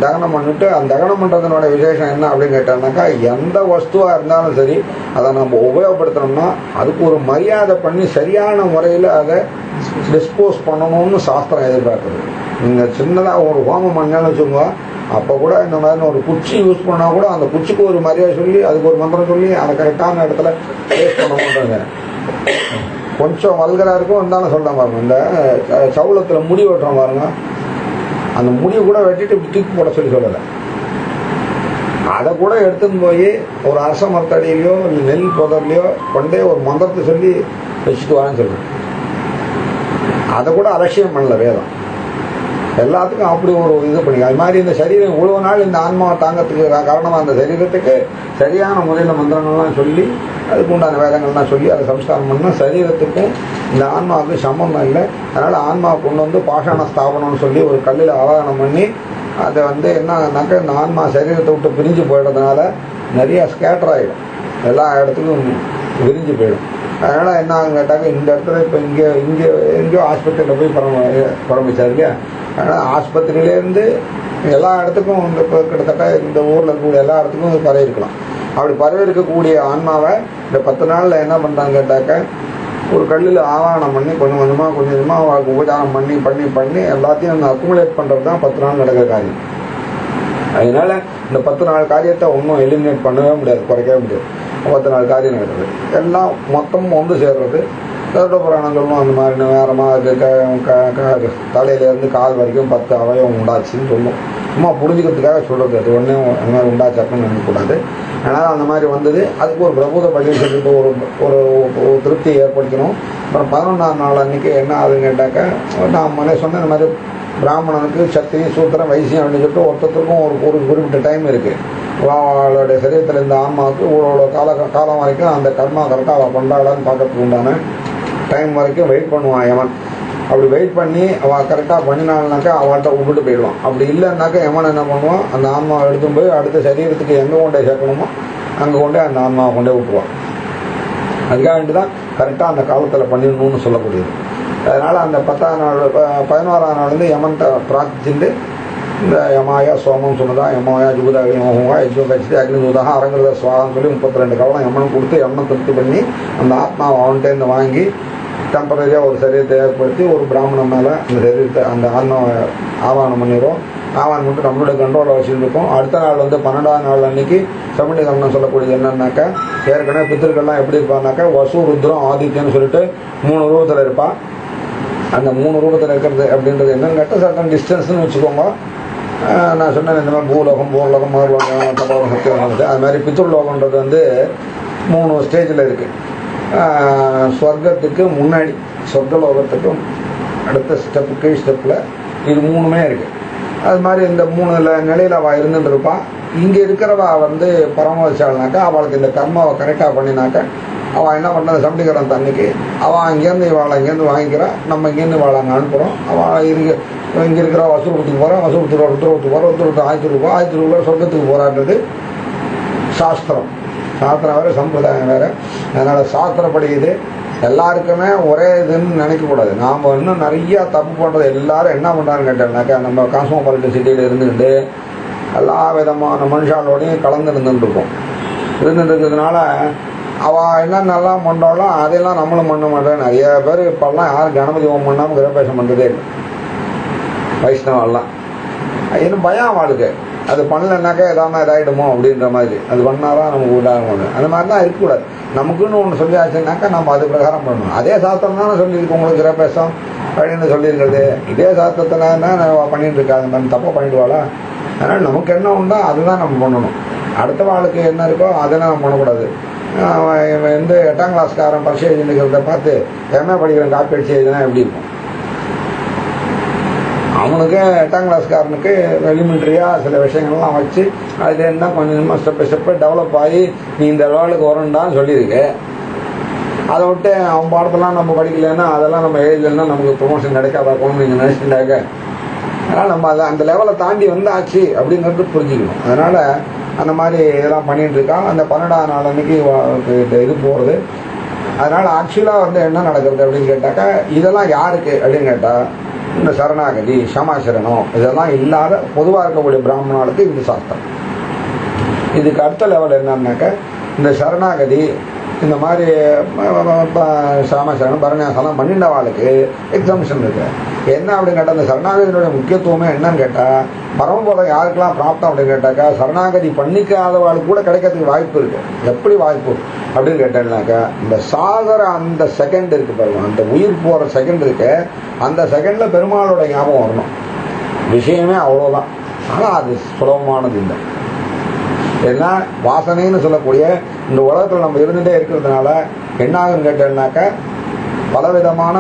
தகனம் பண்ணிட்டு அந்த தகனம் பண்றதுனோட விசேஷம் என்ன அப்படின்னு கேட்டாக்கா, எந்த வஸ்துவா இருந்தாலும் சரி அதை நம்ம உபயோகப்படுத்தணும்னா அதுக்கு ஒரு மரியாதை பண்ணி சரியான முறையில் அதை டிஸ்போஸ் பண்ணணும்னு சாஸ்திரம் எதிர்பார்க்குது. நீங்க சின்னதா ஒரு ஹோமம் பண்ணாலும் வச்சுக்கோங்க, அப்ப கூட இந்த மாதிரி ஒரு குச்சி யூஸ் பண்ணா கூட அந்த குச்சிக்கு ஒரு மரியாதை சொல்லி அதுக்கு ஒரு மந்திரம் சொல்லி அதை கரெக்டான இடத்துல பேஸ் பண்ணணும்ன்றாங்க. கொஞ்சம் வல்கரா இருக்கும் இருந்தாலும் சொல்ல பாருங்க. இந்த சவுளத்துல முடி வெட்டுறோம் பாருங்க, அந்த முடியை கூட வெட்டிட்டு தூக்கி போட சொல்லல. அதை கூட எடுத்துன்னு போய் ஒரு அரச மரத்தடியிலையோ நெல் புதர்லையோ கொண்டே ஒரு மந்திரத்தை சொல்லி வச்சுட்டு வான்னு சொல்றேன். அதை கூட அலட்சியம் பண்ணல வேதம். எல்லாத்துக்கும் அப்படி ஒரு இது பண்ணி அது மாதிரி இந்த சரீரம் இவ்வளவு நாள் இந்த ஆன்மாவை தாங்கத்துக்கு காரணமாக அந்த சரீரத்துக்கு சரியான முறையில் மந்திரங்கள்லாம் சொல்லி அதுக்கு உண்டான வேதங்கள்லாம் சொல்லி அதை சம்ஸ்காரம் பண்ணால் சரீரத்துக்கும் இந்த ஆன்மாவுக்கு சம்பந்தம் இல்லை. அதனால் ஆன்மாவை கொண்டு வந்து பாஷாண ஸ்தாபனம்னு சொல்லி ஒரு கல்லில் ஆவாகனம் பண்ணி அதை என்னன்னாக்கா இந்த ஆன்மா சரீரத்தை விட்டு பிரிஞ்சு போயிடுறதுனால நிறைய ஸ்கேட்டர் ஆகிடும், எல்லா இடத்துக்கும் விரிஞ்சு போயிடும். அதனால் என்ன ஆகும் கேட்டாக்க இந்த இடத்துல இப்போ எங்கேயோ ஆஸ்பத்திரியில் போய் பரம்பிச்சார் இல்லையா. அதனால் ஆஸ்பத்திரியிலேருந்து எல்லா இடத்துக்கும் இப்போ கிட்டத்தட்ட இந்த ஊரில் இருக்கக்கூடிய எல்லா இடத்துக்கும் பரவி இருக்கலாம். அப்படி பரவி இருக்கக்கூடிய ஆன்மாவை இந்த 10 நாளில் என்ன பண்ணுறாங்க கேட்டாக்க ஒரு கல்லில் ஆவாகனம் பண்ணி கொஞ்சம் கொஞ்சமாக அவளுக்கு உபச்சாரம் பண்ணி எல்லாத்தையும் அக்குமுலேட் பண்ணுறது தான் 10 நாள் நடக்கிற காரியம். அதனால இந்த 10 நாள் காரியத்தை ஒன்றும் எலிமினேட் பண்ணவே முடியாது, குறைக்கவே முடியாது. 10 நாள் காரியம் நடக்குது, எல்லாம் மொத்தமும் ஒன்று சேர்றது. கருட புராணம் சொல்லணும் அந்த மாதிரி வேறமாக தலையிலேருந்து கால் வரைக்கும் 10 அவயவம் உண்டாச்சுன்னு சொல்லும். சும்மா புரிஞ்சுக்கிறதுக்காக சொல்கிறது, அது ஒன்றே அந்த மாதிரி உண்டாச்சாக்குன்னு நினைக்கக்கூடாது. அதனால் அந்த மாதிரி வந்தது. அதுக்கு ஒரு பிரபுத பள்ளி சொல்லிட்டு ஒரு திருப்தியை ஏற்படுத்தணும். அப்புறம் 11ஆம் நாள் அன்றைக்கி என்ன ஆகுதுன்னு கேட்டாக்க நான் முன்னே சொன்ன இந்த மாதிரி பிராமணனுக்கு சத்திரி சூத்திரம் வைசியம் அப்படின்னு சொல்லிட்டு ஒருத்தருக்கும் ஒரு குறிப்பிட்ட டைம் இருக்குது. அவளுடைய சரீரத்தில் இந்த ஆன்மாவுக்கு அவளோட காலம் வரைக்கும் அந்த கர்மா கரெக்டாக அவள் கொண்டாடலான்னு பார்க்கறதுக்கு உண்டான டைம் வரைக்கும் வெயிட் பண்ணுவான் யமன். அப்படி வெயிட் பண்ணி அவள் கரெக்டாக பண்ணினாள்னாக்கா அவள்கிட்ட விட்டுட்டு போயிடுவான். அப்படி இல்லைன்னாக்கா யமன் என்ன பண்ணுவான், அந்த ஆன்மாவை எடுத்துன்னு போய் அடுத்த சரீரத்துக்கு எங்கே கொண்டே சேர்க்கணுமோ அங்கே கொண்டே அந்த ஆன்மாவை கொண்டே விட்டுருவான். அதுக்காக வேண்டி தான் கரெக்டாக அந்த காலத்தில் பண்ணிடணும்னு சொல்லக்கூடியது. அதனால் அந்த 10ஆம் நாள் 11ஆம் நாள் வந்து யமன்கிட்ட பிரார்த்திச்சுட்டு இந்த யமாயா சோமம் சொன்னதா யமாயா ஜூதா யமோகா யஜ்வ கட்சி அக்னிதூதாக அரங்கத சுவாகன்னு சொல்லி 32 கவலம் யமனும் கொடுத்து யமனை திருப்தி பண்ணி அந்த ஆத்மாவை அவன்கிட்டேருந்து வாங்கி டெம்பரரியாக ஒரு சரீரத்தை ஏற்படுத்தி ஒரு பிராமணன் மேலே அந்த சரீரத்தை அந்த ஆன்மாவை ஆவாகனம் பண்ணிடுவோம். ஆவாகனம் மட்டும் நம்மளுடைய கண்ட்ரோலில் வச்சுருக்கோம். அடுத்த நாள் வந்து 12ஆம் நாள் அன்னைக்கு சமண்டிகரணம் சொல்லக்கூடியது என்னன்னாக்கா ஏற்கனவே பித்திருக்கள்லாம் எப்படி இருப்பான்னாக்கா வசு ருத்ரம் ஆதித்யன்னு சொல்லிட்டு 3 ரூபத்தில் இருப்பான். அந்த 3 ரூபத்தில் இருக்கிறது அப்படின்றது என்னன்னு கேட்டால் சர்டன் டிஸ்டன்ஸ்னு வச்சுக்கோங்க. நான் சொன்னேன் இந்த மாதிரி பூலோகம் பூர்லோகம் மகர்லோகம் தபோகம் சத்தியம். அது மாதிரி பித்ருலோகன்றது வந்து 3 ஸ்டேஜில் இருக்குது. ஸ்வர்க்கத்துக்கு முன்னாடி சொர்க்கலோகத்துக்கு அடுத்த ஸ்டெப்பில் இது 3மே இருக்குது. அது மாதிரி இந்த 3 நிலையில் அவள் இருந்துட்டு இருப்பான். இங்கே இருக்கிறவா வந்து பரமவச்சாள்னாக்கா அவளுக்கு இந்த கர்மாவை கரெக்டாக பண்ணினாக்கா அவள் என்ன பண்ணுறது சமண்டிகரன் தண்ணிக்கு அவள் இங்கேருந்து இவாளை இங்கேருந்து வாங்கிக்கிறா, நம்ம இங்கேருந்து இவாளை அங்கே அனுப்புகிறோம். அவள் இங்கே இருக்கிற வசூலத்துக்கு போகிறான், வசூலத்துக்கு உத்தரவத்துக்கு போகிறான், உத்தரவத்து 1000 ரூபா சொர்க்கத்துக்கு போகிறான்றது சாஸ்திரம். சாஸ்திரம் வேறு சம்பிரதாயம் வேறு. அதனால் சாஸ்திரப்படி இது எல்லாருக்குமே ஒரே இதுன்னு நினைக்கக்கூடாது. நாம் இன்னும் நிறையா தப்பு பண்ணுறது எல்லாரும் என்ன பண்ணுறான்னு கேட்டோம்னாக்கா நம்ம காஸ்மோபாலிட்டன் சிட்டியில் இருந்துக்கிட்டு எல்லா விதமான மனுஷாலோடையும் கலந்து இருந்துருக்கோம். இருந்துருக்கிறதுனால அவள் என்னென்னலாம் பண்ணுறாலும் அதெல்லாம் நம்மளும் பண்ண மாட்டோம். நிறைய பேர் இப்போல்லாம் யாரும் கணபதி ஹோமம் பண்ணாமல் கிரகபேசம் பண்ணுறதே இல்லை வைஷ்ணவெல்லாம். இன்னும் பயம் அவளுக்கு அது பண்ணலைன்னாக்கா இதாகிடுமோ அப்படின்ற மாதிரி. அது பண்ணாதான் நமக்கு உண்டாகும். அந்த மாதிரிலாம் இருக்கக்கூடாது. நமக்குன்னு ஒன்று சொல்லியாச்சுனாக்கா நம்ம அது பிரகாரம் பண்ணணும். அதே சாஸ்திரம் தானே சொல்லியிருக்கோம் உங்களுக்கு கிரகபேசம் அப்படின்னு சொல்லியிருக்கிறது. இதே சாஸ்திரத்தில் தான் பண்ணிட்டு இருக்காங்க, நம்ம தப்பாக பண்ணிடுவாளா? அதனால் நமக்கு என்ன உண்டோ அதுதான் நம்ம பண்ணணும். அடுத்த வாழ்க்கை என்ன இருக்கோ அதெல்லாம் நம்ம பண்ணக்கூடாது. வந்து 8ஆம் கிளாஸ்காரன் பரிசு எழுதிக்கிறத பார்த்து எம்ஏ படிக்கிற காப்பி அடிச்சு எழுதினா எப்படி இருக்கும்? அவனுக்கு 8ஆம் கிளாஸ்காரனுக்கு எலிமெண்ட்ரியாக சில விஷயங்கள்லாம் வச்சு அதில் என்ன கொஞ்சமாக ஸ்டெப்பு டெவலப் ஆகி நீ இந்த லெவலுக்கு வரணுண்டான்னு சொல்லியிருக்கு. அதை விட்டு அவன் பாடத்தெல்லாம் நம்ம படிக்கலைன்னா அதெல்லாம் நம்ம எழுதலைன்னா நமக்கு ப்ரொமோஷன் கிடைக்காதாக்கணும்னு நீங்கள் நினச்சிட்டாங்க. அதனால் நம்ம அதை அந்த லெவலை தாண்டி வந்தாச்சு அப்படிங்கிறது புரிஞ்சுக்கணும். அதனால் அந்த மாதிரி இதெல்லாம் பண்ணிகிட்டு இருக்கான். அந்த 12ஆம் நாள் அன்னைக்கு இது போகிறது. அதனால் ஆக்சுவலாக வந்து என்ன நடக்கிறது அப்படின்னு கேட்டாக்கா இதெல்லாம் யாருக்கு அப்படின்னு கேட்டால் இந்த சரணாகதி சமாசரணம் இதெல்லாம் இல்லாத பொதுவாக இருக்கக்கூடிய பிராமணர்களுக்கு இது சாஸ்திரம். இதுக்கு அடுத்த லெவல் என்னன்னாக்கா இந்த சரணாகதி இந்த மாதிரி சமாசரணம் பரநியாசம்லாம் பண்ணிண்டவாளுக்கு எக்ஸாமிஷன் இருக்கு. என்ன அப்படின்னு கேட்டால் இந்த சரணாகதியினுடைய முக்கியத்துவமே என்னன்னு கேட்டால் பரமபதம் யாருக்கெல்லாம் பிராப்தம் அப்படின்னு கேட்டாக்கா சரணாகதி பண்ணிக்காதவாளுக்கு கூட கிடைக்கிறதுக்கு வாய்ப்பு இருக்கு. எப்படி வாய்ப்பு அப்படின்னு கேட்டேன்னாக்கா இந்த சாகர அந்த செகண்ட் இருக்கு பாருங்க, அந்த உயிர் போகிற செகண்ட் இருக்கு. அந்த செகண்ட்ல பெருமாளோட ஞாபகம் வரணும். விஷயமே அவ்வளோதான். ஆனால் அது சுலபமானது இல்லை. ஏன்னா வாசனைன்னு சொல்லக்கூடிய இந்த உலகத்தில் நம்ம இருந்துகிட்டே இருக்கிறதுனால என்ன ஆகுன்னு கேட்டேன்னாக்கா பலவிதமான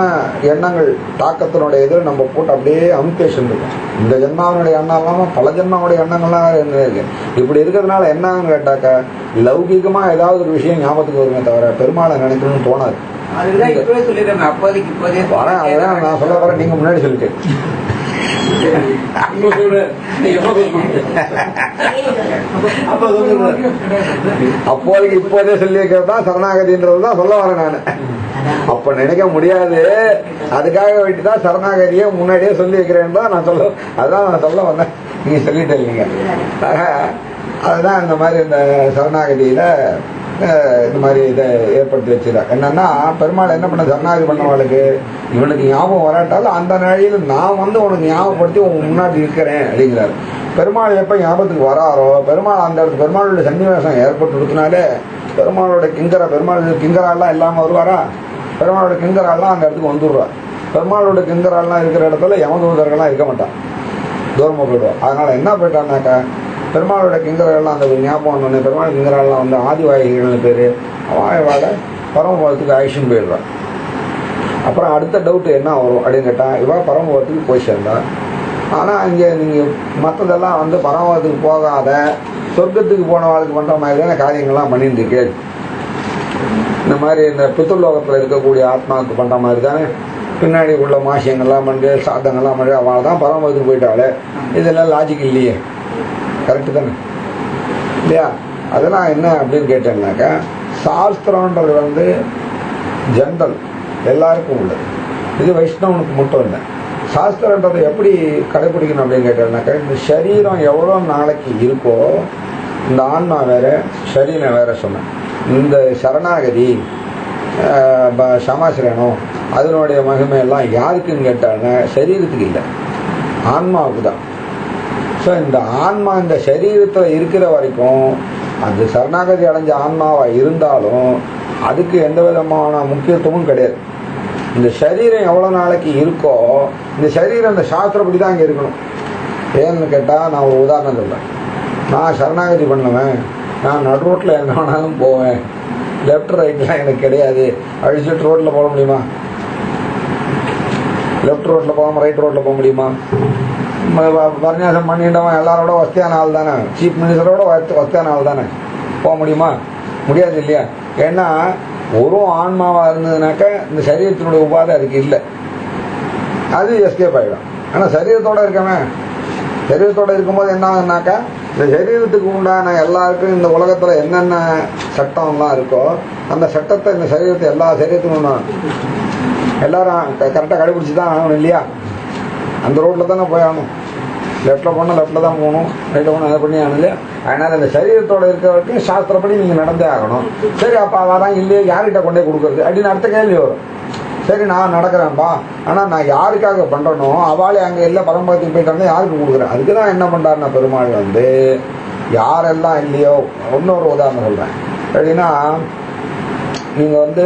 எண்ணங்கள் தாக்கத்தினுடைய எதிர் நம்ம போட்டு அப்படியே அமுத்தேஷன் இருக்கும். இந்த ஜென்மாவனுடைய எண்ணம் இல்லாம பல ஜென்மாவுடைய எண்ணங்கள்லாம் இருக்கு. இப்படி இருக்கிறதுனால என்னன்னு கேட்டாக்க லௌகிகமா ஏதாவது ஒரு விஷயம் ஞாபகத்துக்கு வருமே தவிர பெருமாளை நினைக்கணும்னு தோணாது. அதான் நான் சொல்ல வர நீங்க முன்னாடி சொல்லிட்டு அப்போதைக்கு இப்போதே சொல்லி வைக்கிறதுதான் சரணாகதின்றதுதான் சொல்ல வரேன் நானு. அப்ப நினைக்க முடியாது, அதுக்காக வேண்டிதான் சரணாகதியை முன்னாடியே சொல்லி வைக்கிறேன்னு தான் நான் சொல்ல, அதான் நான் சொல்ல வந்தேன். நீங்க சொல்லிட்டு இல்லைங்க. அதுதான் இந்த மாதிரி இந்த சரணாகதியில இந்த மாதிரி இதை ஏற்படுத்தி வச்சுதான். என்னன்னா பெருமாள் என்ன பண்ண சரணாகதி பண்ணவாளுக்கு இவனுக்கு ஞாபகம் வராட்டாலும் அந்த நிலையில நான் உனக்கு ஞாபகப்படுத்தி உன் முன்னாடி இருக்கிறேன் அப்படிங்கிறாரு. பெருமாள் எப்ப ஞாபகத்துக்கு வராரோ பெருமாள் அந்த இடத்துல பெருமாளுடைய சன்னிவேசம் ஏற்பட்டு இருக்கிறதுனாலே பெருமாளோட பெருமாள் கிங்கராலாம் இல்லாம வருவாரா? பெருமாளோட கிங்கராலாம் அந்த இடத்துக்கு வந்துடுவார். பெருமாளோட கிங்கராலாம் இருக்கிற இடத்துல யமதூதர்கள்லாம் இருக்க மாட்டான், தூரமாக போயிடுவார். அதனால என்ன போயிட்டான்னாக்கா பெருமாளோட கிங்கரெல்லாம் அந்த ஞாபகம் ஒன்று பெருமாள் கிங்கரெல்லாம் வந்து ஆதிவாயிகள்னு பேர் வாழ பரமபதத்துக்கு ஆயுஷன் போயிடுறான். அப்புறம் அடுத்த டவுட் என்ன வரும் அப்படின்னு கேட்டால் இவா பரமபதத்துக்கு போய் சேர்ந்தா, ஆனால் இங்கே நீங்கள் மற்றதெல்லாம் வந்து பரமபதத்துக்கு போகாத சொர்க்கத்துக்கு போனவாளுக்கு பண்ணுற மாதிரி தானே காரியங்கள்லாம் பண்ணிட்டு இருக்கு. இந்த மாதிரி இந்த பித்ருலோகத்தில் இருக்கக்கூடிய ஆத்மாவுக்கு பண்ணுற மாதிரி தானே பின்னாடி உள்ள மாசியங்கள்லாம் பண்ணி சாதங்கள்லாம் பண்ணி அவள் தான் பரமபதத்துக்கு போயிட்டாளே. இதெல்லாம் லாஜிக் இல்லையே, கரெக்டு தானே இல்லையா? அதெல்லாம் என்ன அப்படின்னு கேட்டேன்னாக்கா சாஸ்திரம்ன்றது வந்து ஜென்ரல் எல்லாருக்கும் உள்ளது, இது வைஷ்ணவனுக்கு மட்டும் இல்லை. சாஸ்திரன்றதை எப்படி கடைபிடிக்கணும் அப்படின்னு கேட்டேன்னாக்கா இந்த சரீரம் எவ்வளோ நாளைக்கு இருக்கோ இந்த ஆன்மா வேற சரீரம் வேற சொன்னேன். இந்த சரணாகதி சமாசிரனம் அதனுடைய மகிமையெல்லாம் யாருக்குன்னு கேட்டாங்க சரீரத்துக்கு இல்லை, ஆன்மாவுக்கு தான். ஸோ இந்த ஆன்மா இந்த சரீரத்தில் இருக்கிற வரைக்கும் அந்த சரணாகதி அடைஞ்ச ஆன்மாவா இருந்தாலும் அதுக்கு எந்த விதமான முக்கியத்துவமும் கிடையாது. இந்த சரீரம் எவ்வளோ நாளைக்கு இருக்கோ இந்த சரீரம் இந்த சாஸ்திரப்படி தான் இங்கே இருக்கணும். ஏன்னு கேட்டால் நான் ஒரு உதாரணம் சொல்கிறேன். நான் சரணாகதி பண்ணுவேன், நான் நடு ரோட்டில் எங்கே வேணாலும் போவேன், லெஃப்ட் ரைட்லாம் எனக்கு கிடையாது. அழிச்சிட்டு ரோட்டில் போக முடியுமா? லெஃப்ட் ரோட்டில் போகாமல் ரைட் ரோட்டில் போக முடியுமா? பரநியாசம் பண்ணிட்டவன் எல்லாரோட வசதியான ஆள் தானே, சீஃப் மினிஸ்டரோட வசதியான ஆள் தானே, போக முடியுமா? முடியாது இல்லையா? ஏன்னா ஒரு ஆன்மாவாக இருந்ததுனாக்கா இந்த சரீரத்தினுடைய உபாதை அதுக்கு இல்லை, அது எஸ்கேப் ஆகிடும். ஆனால் சரீரத்தோடு இருக்கவன் சரீரத்தோடு இருக்கும்போது என்ன ஆகுனாக்கா இந்த சரீரத்துக்கு உண்டான எல்லாருக்கும் இந்த உலகத்தில் என்னென்ன சட்டம்லாம் இருக்கோ அந்த சட்டத்தை இந்த சரீரத்தை எல்லா சரீரத்துக்கும் எல்லாரும் கரெக்டாக கடைபிடிச்சி தான் ஆகணும் இல்லையா? அந்த ரோட்டில் தானே போய் ஆகணும். லெஃப்டில் போனால் லெஃப்டில் தான் போகணும், ரைட்டில் போனால் அதை பண்ணி ஆகணும் இல்லையா? அதனால் அந்த சரீரத்தோடு இருக்கிற வரைக்கும் சாஸ்திரப்படி நீங்கள் நடந்தே ஆகணும். சரி அப்போ வரான் இல்லையே யார்கிட்ட கொண்டே கொடுக்குறது அப்படின்னு அடுத்த கேள்வி வரும். சரி நான் நடக்கிறேன்ப்பா, ஆனால் நான் யாருக்காக பண்ணுறனோ அவளே அங்கே இல்லை பரம்பரத்துக்கு போயிட்டாங்கன்னா யாருக்கு கொடுக்குறேன்? அதுக்கு தான் என்ன பண்ணுறாருன்னா பெருமாள் வந்து யாரெல்லாம் இல்லையோ இன்னொரு உதாரணம் சொல்கிறேன். எப்படின்னா நீங்கள் வந்து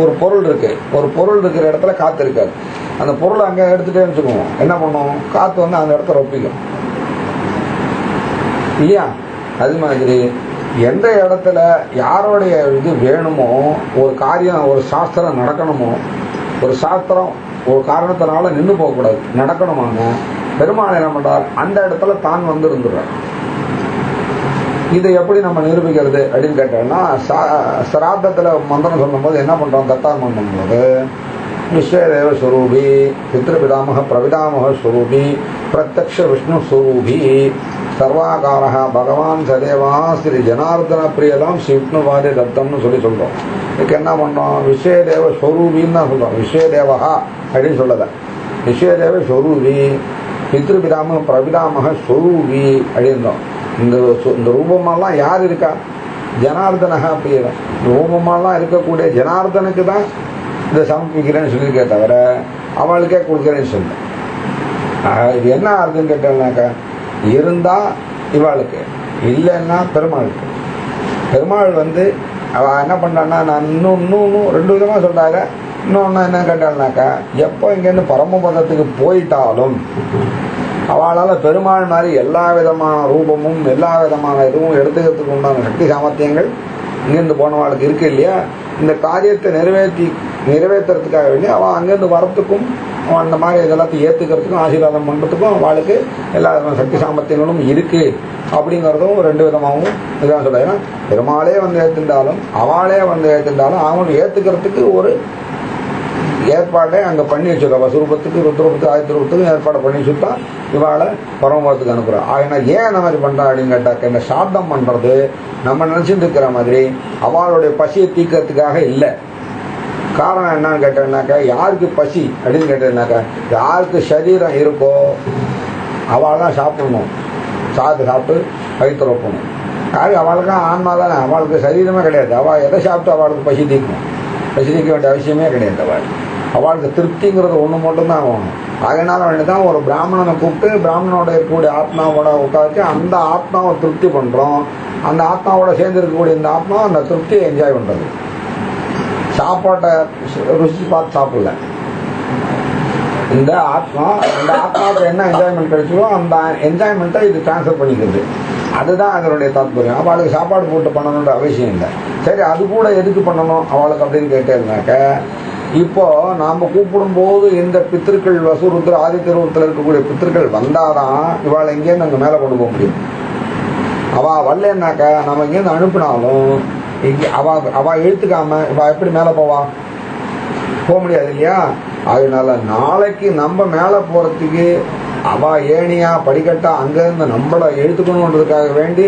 ஒரு பொருள் இருக்குது, ஒரு பொருள் இருக்கிற இடத்துல காற்று இருக்காது. அந்த பொருளை அங்கே எடுத்துகிட்டே வச்சுக்குவோம், என்ன பண்ணுவோம்? காற்று வந்து அந்த இடத்த ரொப்பிக்கும் இல்லையா? அது மாதிரி எந்த இடத்துல யாரோடைய இது வேணுமோ ஒரு காரியம் ஒரு சாஸ்திரம் நடக்கணுமோ ஒரு சாஸ்திரம் ஒரு காரணத்தினால நின்று போகக்கூடாது நடக்கணுமாங்க பெருமாள் என்ன பண்றார்? அந்த இடத்துல தான் வந்து இருந்துடுறார். இதை எப்படி நம்ம நிரூபிக்கிறது அப்படின்னு கேட்டோம்னா சிராத்தத்தில் மந்திரம் சொல்லும் போது என்ன பண்றோம்? தத்தார் மந்திரம் போது விஸ்வதேவ ஸ்வரூபி பித்ருபிதாமக பிரபிதாமக ஸ்வரூபி பிரத்யக்ஷ விஷ்ணு ஸ்வரூபி சர்வாகாரக பகவான் சதேவா ஸ்ரீ ஜனார்தன பிரியதாம் ஸ்ரீ விஷ்ணுவாதே தத்தம்னு சொல்றோம். இதுக்கு என்ன பண்றோம்? விஸ்வதேவ ஸ்வரூபின்னு தான் சொல்றோம். விஸ்வதேவா அப்படின்னு சொல்லல, விஸ்வதேவ ஸ்வரூபி பித்ருபிதாமக பிரபிதாமக ஸ்வரூபி அப்படின்றோம். இந்த ரூபமெல்லாம் யார் இருக்கா? ஜனார்தனகா பிரியதம். ரூபமெல்லாம் இருக்கக்கூடிய ஜனார்தனுக்கு தான் இதை சமர்ப்பிக்கிறேன்னு சொல்லியிருக்கே தவிர அவளுக்கே கொடுக்குறேன்னு சொன்னேன். இது என்ன ஆகுதுன்னு கேட்டோம்னாக்கா இருந்தா இவாளுக்கு இல்லைன்னா பெருமாளுக்கு. பெருமாள் வந்து அவள் என்ன பண்ணான்னா நான் இன்னும் ரெண்டு விதமாக சொல்றாங்க. இன்னொன்று என்ன கேட்டாள்னாக்கா எப்போ இங்கேருந்து பரமபதத்துக்கு போயிட்டாலும் அவளால் பெருமாள் மாதிரி எல்லா விதமான ரூபமும் எல்லா விதமான இதுவும் எடுத்துக்கிறதுக்கு உண்டான சக்தி சாமர்த்தியங்கள் இங்கேருந்து போனவாளுக்கு இருக்கு இல்லையா, இந்த காரியத்தை நிறைவேற்றுறதுக்காக வேண்டி அவள் அங்கேருந்து வரத்துக்கும் அவன் அந்த மாதிரி இதெல்லாத்தையும் ஏற்றுக்கிறதுக்கும் ஆசீர்வாதம் பண்ணுறதுக்கும் அவளுக்கு எல்லா சக்தி சாமர்த்தியங்களும் இருக்கு அப்படிங்கிறதும் ரெண்டு விதமாகவும் இதான் சொல்ல. ஏன்னா பெருமாளே வந்து ஏற்றுண்டாலும் அவளே வந்து ஏற்றுண்டாலும் அவங்களுக்கு ஏற்றுக்கிறதுக்கு ஒரு ஏற்பாடை அங்கே பண்ணி வச்சுருக்கா. வசூரூபத்துக்கு ருத்ரூபத்துக்கு ஆதித்யரூபத்துக்கும் ஏற்பாடை பண்ணி வச்சுட்டா இவாளை பரமபதத்துக்கு அனுப்புகிறா. ஆனால் ஏன் அந்த மாதிரி பண்ணுறா அப்படின்னு கேட்டாக்க, இந்த சாத்தம் பண்ணுறது நம்ம நினச்சிட்டு இருக்கிற மாதிரி அவளுடைய பசியை தீக்கிறதுக்காக இல்லை. காரணம் என்னன்னு கேட்டேன்னாக்கா, யாருக்கு பசி அப்படின்னு கேட்டேன்னாக்கா, யாருக்கு சரீரம் இருக்கோ அவள் தான் சாப்பிடணும், சாப்பிட்டு வயிற்று ரொப்பணும். யாருக்கு அவளுக்கும் ஆன்மா தானே, அவளுக்கு சரீரமே கிடையாது. அவள் எதை சாப்பிட்டு அவளுக்கு பசி தீக்கணும், பசி தீக்க வேண்டிய அவசியமே கிடையாது. அவளுக்கு திருப்திங்கிறது ஒன்று மட்டும்தான் ஆகணும். அதனால வேண்டிதான் ஒரு பிராமணனை கூப்பிட்டு பிராமணனோட இருக்கக்கூடிய ஆத்மாவோட உட்காந்து அந்த ஆத்மாவை திருப்தி பண்ணுறோம். அந்த ஆத்மாவோட சேர்ந்து இருக்கக்கூடிய இந்த ஆத்மா அந்த திருப்தியை என்ஜாய் பண்ணுறது. சாப்பாட்டை ருசி பார்த்து சாப்பிடல. இந்த ஆத்மாவுக்கு என்ன என்ஜாய்மெண்ட் கிடைச்சதோ அந்த என்ஜாய்மெண்ட்டை இது டிரான்ஸ்ஃபர் பண்ணிக்கிறது. அதுதான் அதனுடைய தாத்பரியம். அவளுக்கு சாப்பாடு போட்டு பண்ணணுன்ற அவசியம் இல்லை. சரி, அது கூட எதுக்கு பண்ணணும் அவளுக்கு அப்படின்னு கேட்டேன்னாக்க, இப்போ நாம் கூப்பிடும்போது இந்த பித்திருக்கள் வசூருத்திர ஆதித்யரூபத்தில் இருக்கக்கூடிய பித்திருக்கள் வந்தாதான் இவாளை இங்கேருந்து அங்கே மேலே கொண்டு போக முடியும். அவள் வரலன்னாக்கா நம்ம இங்கேருந்து அனுப்பினாலும் இங்கே அவள் இழுத்துக்காம இவள் எப்படி மேலே போக முடியாது இல்லையா. அதனால நாளைக்கு நம்ம மேலே போகிறதுக்கு அவள் ஏணியா படிக்கட்டா அங்கேருந்து நம்மளை எழுத்துக்கணுன்றதுக்காக வேண்டி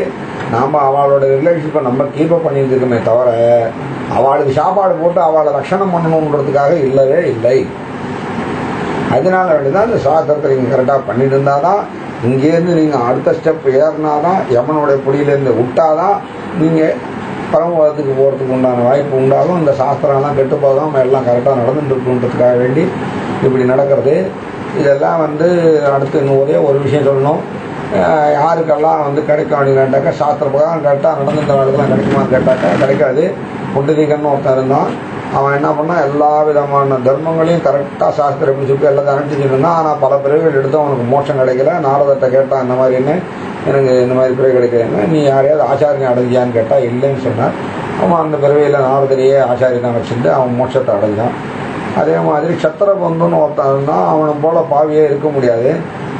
நாம் அவளோட ரிலேஷன்ஷிப்பை நம்ம கீப்பப் பண்ணிட்டு இருக்கோமே தவிர அவளுக்கு சாப்பாடு போட்டு அவளை ரட்சணம் பண்ணணுன்றதுக்காக இல்லவே இல்லை. அதனால வேண்டிதான் இந்த சாஸ்திரத்தை நீங்கள் கரெக்டாக பண்ணிட்டு இருந்தாதான், இங்கேருந்து நீங்கள் அடுத்த ஸ்டெப் ஏறினாதான், யமனுடைய பொடியிலேருந்து விட்டாதான் நீங்கள் பரமபதத்துக்கு போகிறதுக்கு உண்டான வாய்ப்பு உண்டாகும். இந்த சாஸ்திரம்லாம் கெட்டு போகாமல் எல்லாம் கரெக்டாக நடந்துட்டு இருக்குன்றதுக்காக வேண்டி இப்படி நடக்கிறது. இதெல்லாம் வந்து அடுத்து இன்னும் ஒரே ஒரு விஷயம் சொல்லணும். யாருக்கெல்லாம் வந்து கிடைக்கும் அப்படின்னு கேட்டாக்கா, சாஸ்திர பிரகாரம் கரெக்டாக நடந்துட்ட வேலைக்கெல்லாம் கிடைக்குமான்னு கேட்டாக்கா கிடைக்காது. புண்டரீகன்னு ஒருத்தன் இருந்தான். அவன் என்ன பண்ணால் எல்லா விதமான தர்மங்களையும் கரெக்டாக சாஸ்திரம் எப்படி சொல்லி எல்லாத்தையும் அனுப்பிச்சுட்டு இருந்தான். ஆனால் பல பிறவிகள் எடுத்து அவனுக்கு மோட்சம் கிடைக்கல. நாரதத்தை கேட்டான், இந்த மாதிரின்னு எனக்கு இந்த மாதிரி பிறகு கிடைக்கலன்னு. நீ யாரையாவது ஆச்சாரியனை அடைஞ்சியான்னு கேட்டால் இல்லைன்னு சொன்னான். அவன் அந்த பிறவியில் நாரதரையே ஆச்சாரியனை வச்சுட்டு அவன் மோட்சத்தை அடைஞ்சான். அதே மாதிரி சத்திரபந்துன்னு ஒருத்தன் இருந்தான். அவனை போல பாவியே இருக்க முடியாது.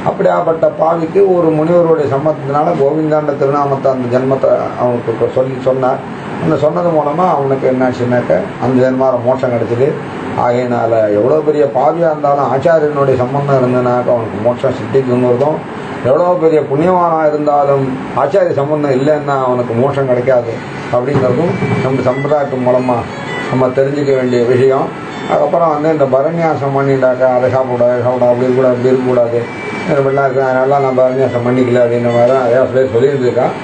அப்படியாப்பட்ட பாவிக்கு ஒரு முனிவருடைய சம்மத்தத்தினால கோவிந்தாண்ட திருநாமத்தை அந்த ஜென்மத்தை அவனுக்கு சொன்னார். அந்த சொன்னது மூலமாக அவனுக்கு என்னாச்சுனாக்க அந்த ஜென்மார மோட்சம் கிடைச்சிது. ஆகையினால எவ்வளோ பெரிய பாவியாக இருந்தாலும் ஆச்சாரியனுடைய சம்பந்தம் இருந்ததுனாக்க அவனுக்கு மோட்சம் சித்திக்குங்கிறதும், எவ்வளோ பெரிய புண்ணியமானாக இருந்தாலும் ஆச்சாரிய சம்பந்தம் இல்லைன்னா அவனுக்கு மோட்சம் கிடைக்காது அப்படிங்கிறதும் நம்ம சம்பிரதாயத்தின் மூலமாக நம்ம தெரிஞ்சுக்க வேண்டிய விஷயம். அதுக்கப்புறம் வந்து இந்த பரநியாசம் பண்ணிட்டாக்கா அதை சாப்பிடாது அப்படி இருக்கக்கூடாது இப்படிலாம் இருக்கு, அதனால நான் பரநியாசம் பண்ணிக்கல அப்படின்ற மாதிரி தான் நிறையா சொல்லிட்டு இருக்கான்.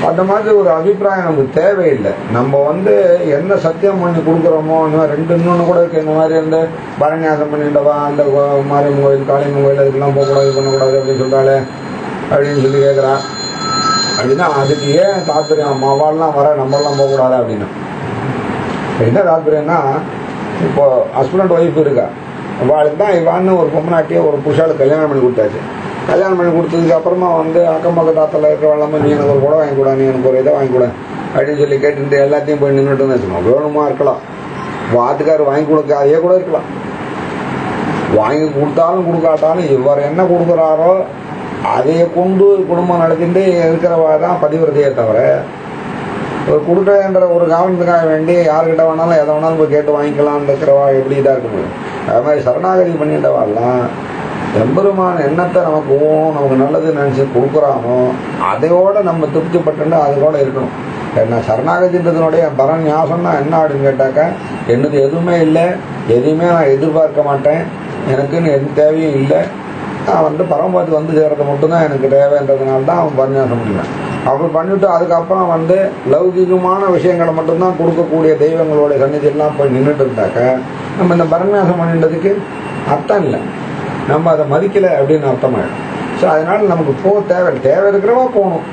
அந்த மாதிரி ஒரு அபிப்பிராயம் நமக்கு தேவையில்லை. நம்ம வந்து என்ன சத்தியம் பண்ணி கொடுக்குறோமோ இன்னொன்று கூட இருக்கு. இந்த மாதிரி வந்து பரநியாசம் பண்ணிட்டவா அந்த மாரியம்மன் கோயில் காளியம்மன் கோயில் அதுக்கெல்லாம் போகக்கூடாது பண்ணக்கூடாது அப்படின்னு சொல்கிறாளே அப்படின்னு சொல்லி கேட்குறான். அப்படின்னா அதுக்கு ஏன் தாத்பரியம்? அவள்லாம் வர நம்மளாம் போகக்கூடாது அப்படின்னா என்ன தாத்பரியம்னா, இப்போ ஹஸ்பண்ட் ஒய்ஃப் இருக்கா, அவளுக்கு தான் இவான்னு ஒரு பொம்மநாட்டியை ஒரு புருஷாளுக்கு கல்யாணம் பண்ணி கொடுத்தாச்சு. கல்யாணம் பண்ணி கொடுத்ததுக்கு அப்புறமா வந்து அக்கம் பக்கத்தாத்தில் இருக்கிற எல்லாமே நீ எனக்கு ஒரு கூட வாங்கிக்கூட, நீ எனக்கு ஒரு இதை வாங்கிக்கூட அப்படின்னு சொல்லி கேட்டுட்டு எல்லாத்தையும் போய் நின்றுட்டுன்னு வச்சுக்கணும். வேணுமா இருக்கலாம், வாத்துக்காரர் வாங்கி கொடுக்காதையே கூட இருக்கலாம். வாங்கி கொடுத்தாலும் கொடுக்காட்டாலும் இவர் என்ன கொடுக்குறாரோ அதையை கொண்டு குடும்பம் நடத்திட்டு இருக்கிறவா தான் பதிவிரதையே தவிர, ஒரு கொடுக்குறேன்ற ஒரு காரணத்துக்காக வேண்டி யாருக்கிட்ட வேணாலும் எதை வேணாலும் போய் கேட்டு வாங்கிக்கலாம்னு இருக்கிறவா எப்படி இதாக இருக்க முடியும்? அது மாதிரி சரணாகதி பண்ணிட்டவாலாம் எம்பெருமான எண்ணத்தை நமக்கு நல்லது நினச்சி கொடுக்குறானோ அதையோடு நம்ம திருப்திப்பட்டு அதோட இருக்கணும். என்ன சரணாகதின்றதுனுடைய பரநியாசம்னா என்ன அப்படின்னு கேட்டாக்கா, என்னது எதுவுமே இல்லை, எதையுமே நான் எதிர்பார்க்க மாட்டேன், எனக்குன்னு எந்த தேவையும் இல்லை, நான் வந்து பரமபதத்துக்கு வந்து சேர்றது மட்டும்தான் எனக்கு தேவைன்றதுனால தான் அவன் பரநியாசம் பண்ணிடுவேன். அப்படி பண்ணிவிட்டு அதுக்கப்புறம் வந்து லௌகிகமான விஷயங்களை மட்டும்தான் கொடுக்கக்கூடிய தெய்வங்களுடைய சன்னிதியெல்லாம் போய் நின்றுட்டு இருந்தாக்க நம்ம இந்த பரநியாசம் பண்ணின்றதுக்கு அர்த்தம் இல்லை, நம்ம அதை மதிக்கலை அப்படின்னு அர்த்தமாயிடும். ஸோ அதனால் நமக்கு தேவை இருக்கிறவா போகணும்.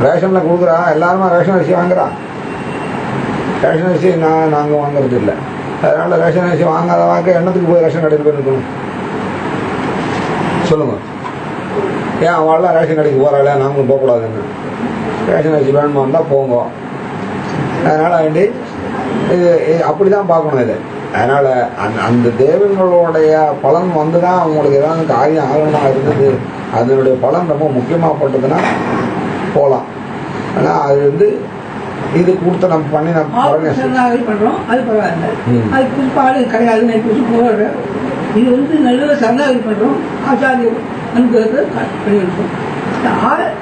ரேஷனில் கொடுக்குறா, எல்லாருமே ரேஷன் அரிசி வாங்குறான். ரேஷன் அரிசி நாங்கள் வாங்குறது இல்லை. அதனால் ரேஷன் அரிசி வாங்காத வாங்க எண்ணத்துக்கு போய் ரேஷன் கடையில் போய் நிற்கணும் சொல்லுங்கள். ஏன் அவள்லாம் ரேஷன் கடைக்கு போகிறாள், நாங்களும் போகக்கூடாதுன்னு? ரேஷன் அரிசி வேணுமா இருந்தால் போங்க, அதனால வேண்டி இது அப்படிதான் பார்க்கணும் இது. அதனால அந்த தேவங்களுடைய பலன் வந்துதான் அவங்களுக்கு ஏதாவது காரியம் ஆகணுமா இருந்தது, அதனுடைய பலன் ரொம்ப முக்கியமாகப்பட்டதுன்னா போகலாம். ஆனால் அது இது கொடுத்த நம்ம பண்ணி நம்ம பண்றோம், அது பரவாயில்ல. அது புதுப்பாடு கிடையாது, புதுசு போடுற இது நல்ல சரணாகதி பண்றோம், ஆச்சாரிய அனுபவத்தை பண்ணிருக்கோம்.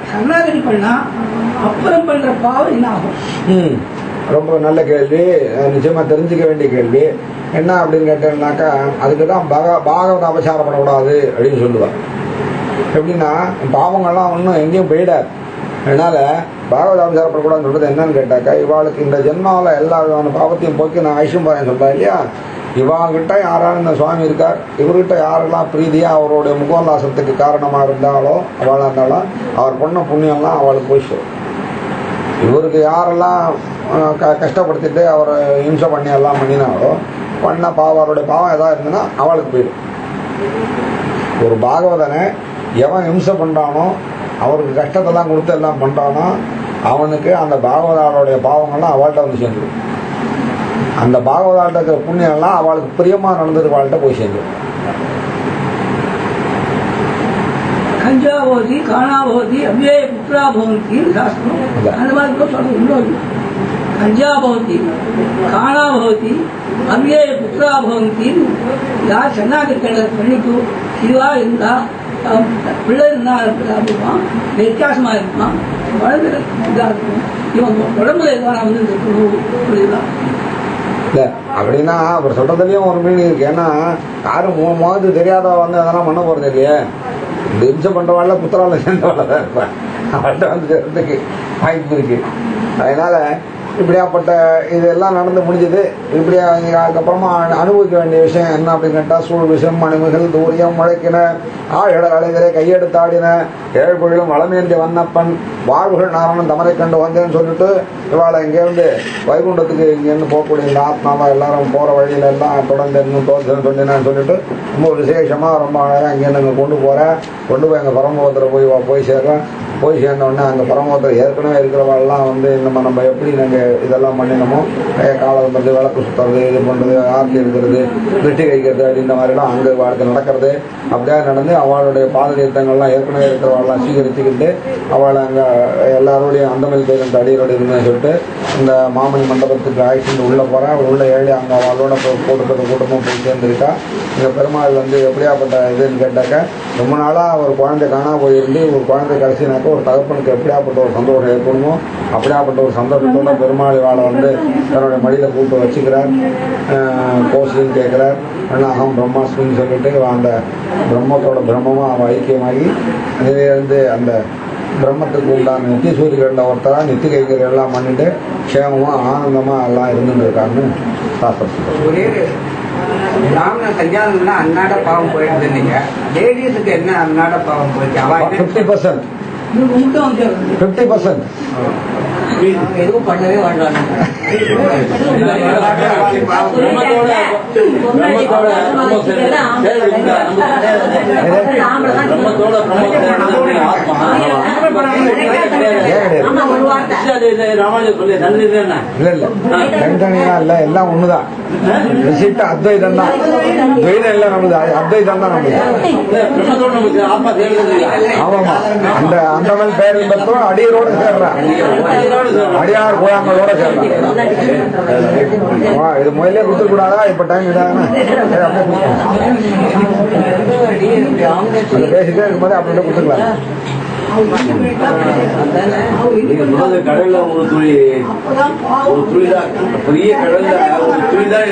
சரணாகதி பண்ணா அப்புறம் பண்ற பாவம் என்ன ஆகும்? ரொம்ப நல்ல கேள்வி, நிச்சயமா தெரிஞ்சுக்க வேண்டிய கேள்வி. என்ன அப்படின்னு கேட்டேன்னாக்கா, அதுக்குதான் பாகவத அபசாரம் பண்ணக்கூடாது அப்படின்னு சொல்லுவார். எப்படின்னா பாவங்கள்லாம் ஒன்றும் எங்கேயும் போயிடாது. அதனால பாகவத அபசாரம் பண்ணக்கூடாதுன்னு சொல்றது என்னன்னு கேட்டாக்கா, இவாளுக்கு இந்த ஜென்மாவில் எல்லா விதமான பாவத்தையும் போக்கி நான் ஐஷம் போறேன்னு சொல்றா இல்லையா, இவாகிட்ட யாராலும் இந்த சுவாமி இருக்கார், இவர்கிட்ட யாரெல்லாம் பிரீதியா அவருடைய முகோல்லாசத்துக்கு காரணமா இருந்தாலோ அவளா இருந்தாலும் அவர் பண்ண புண்ணியம்லாம் அவளுக்கு போய் சேரும். இவருக்கு யாரெல்லாம் கஷ்டப்படுத்திட்டு அவரை இம்சை பண்ணி எல்லாம் பண்ணினாலோ பண்ண அவருடைய பாவம் ஏதாவது இருந்ததுன்னா அவளுக்கு போயிடும். ஒரு பாகவதனை எவன் இம்சை பண்றானோ, அவருக்கு கஷ்டத்தெல்லாம் கொடுத்து எல்லாம் பண்றானோ, அவனுக்கு அந்த பாகவதாருடைய பாவங்கள்லாம் அவள்கிட்ட வந்து சேர்ந்துடும். அந்த பாகவதார்ட்ட இருக்கிற புண்ணியம் எல்லாம் அவளுக்கு பிரியமா நடந்தது அவள்கிட்ட போய் சேர்ந்துடும். கஞ்சாபோதி காணாபோதி அவ்யய புத்திராபவந்தி சாஸ்திரம் அந்த மாதிரி கூட சொல்றது. கஞ்சாபவதி காணாபவதி அவ்யய புத்திராபவந்தி யார் சரணாகதி பண்ணிட்டு இதுவா இருந்தா பிள்ளை இருந்தா இருக்குமா, வித்தியாசமா இருக்குமா, வளர்ந்து இதா இருக்கும், இவங்க உடம்புல எதுவான இருக்கணும். இல்ல அப்படின்னா அவர் சொல்றதுலயும் ஒரு மீனிங் இருக்கு. ஏன்னா யாரும் முகத்து தெரியாத வந்து அதெல்லாம் பண்ண போறது இல்லையே. இந்த இம்சை பண்றவாள் புத்திரால சேர்ந்தவாள் தான் இருப்பேன், அவள்கிட்ட வந்து சேர்றதுக்கு வாய்ப்பு இருக்கு. அதனால இப்படியாப்பட்ட இதெல்லாம் நடந்து முடிஞ்சது. இப்படியா அதுக்கப்புறமா அனுபவிக்க வேண்டிய விஷயம் என்ன அப்படின்னு கேட்டா, சூழ் விஷம் மணிமுகள் தூரியம் முழைக்கின ஆழ் அலைதலை கையெடுத்தாடின ஏழ்பொழிலும் வளமேந்தி வண்ணப்பன் வாழ்வுகள் நாரணன் தமரை கண்டு வந்தேன்னு சொல்லிட்டு இவாளை இங்கேருந்து வைகுண்டத்துக்கு இங்கேருந்து போகக்கூடிய இந்த ஆத்மாவா எல்லாரும் போற வழியில எல்லாம் தொடர்ந்து இன்னும் தோற்றுன்னு சொன்னேன்னு சொல்லிட்டு ரொம்ப விசேஷமா ரொம்ப அழகா இங்கேருந்து அங்கே கொண்டு போய் அங்கே பரமபுரத்தில் போய் சேர்றேன். போய் சேர்ந்தோடனே அங்கே பரமபுரத்தில் ஏற்கனவே இருக்கிறவாள்லாம் வந்து நம்ம எப்படி நாங்கள் இதெல்லாம் பண்ணினோமோ, காலம் பண்ணுறது, விளக்கு சுற்றுறது, இது பண்ணுறது, ஆர்த்தி எடுக்கிறது, வெட்டி வைக்கிறது அப்படின்ற மாதிரிலாம் அங்கே வாழ்க்கை நடக்கிறது. அப்படியே நடந்து அவளுடைய பாததீர்த்தங்கள்லாம் ஏற்கனவே இருக்கிறவாள்லாம் சீகரிச்சுக்கிட்டு அவளை அங்கே எல்லாரோடையும் அந்தமல் பேருந்து அடியோடு இருந்தேன்னு சொல்லிட்டு இந்த மாமணி மண்டபத்துக்கு ஆயிடுச்சு உள்ளே போகிறேன். அவள் உள்ள ஏழு அங்கே அவளோட கூட்டமாக போய் சேர்ந்துருக்கா. இங்கே பெருமாள் வந்து எப்படியாப்பட்ட இதுன்னு கேட்டாக்க, ரொம்ப நாளாக ஒரு குழந்தை காணா போயிருந்து ஒரு குழந்தை கடைசினாக்க ஒரு தகப்பனுக்கு எப்படியாப்பட்ட ஒரு சந்தோஷம் ஏற்படுமோ அப்படியாப்பட்ட ஒரு சந்தோஷத்தோட பெருமாள் வாழை வந்து தன்னுடைய மடியில் கூப்பிட்டு வச்சுக்கிறார். கோஷின்னு கேட்கிறார். அகம் பிரம்மாஸ்மின்னு சொல்லிட்டு அந்த பிரம்மத்தோட பிரம்மமாக அவன் ஐக்கியமாகி அதிலிருந்து அந்த பிரம்மத்துக்கு உண்டான நித்திய சூரியர்களில் ஒருத்தரா நித்திய கைகள் எல்லாம் பண்ணிட்டு க்ஷேமமா ஆனந்தமா எல்லாம் இருந்துட்டு இருக்கான்னு சாஸ்திரம். பிராமண கல்யாணம்னா அன்னாட பாவம் போயிடுது. நீங்க லேடிஸுக்கு என்ன அன்னாட பாவம் போயிடுச்சு? 50%. எதுவும் பண்ணவே வேண்டாம். எல்லாம் ஒண்ணுதான். அத்வைதம் தான், துவைதம் எல்லாம் நம்மளுது, அத்வைதம் தான் நம்மளுது. ஆமாமா, அந்த மாதிரி பேர் அடியரோட சேர்றான், அடியார் குழாங்களோட சேர்றான். இது முதல்ல கொடுத்துக்க கூடாதா? இப்ப டைம் இதான பேசிட்டே இருக்கும்போது அப்படின்ட்டு கொடுத்துக்கலாம். கடல்ல ஒரு துளி தான், பெரிய கடல்ல ஒரு துளி தான்.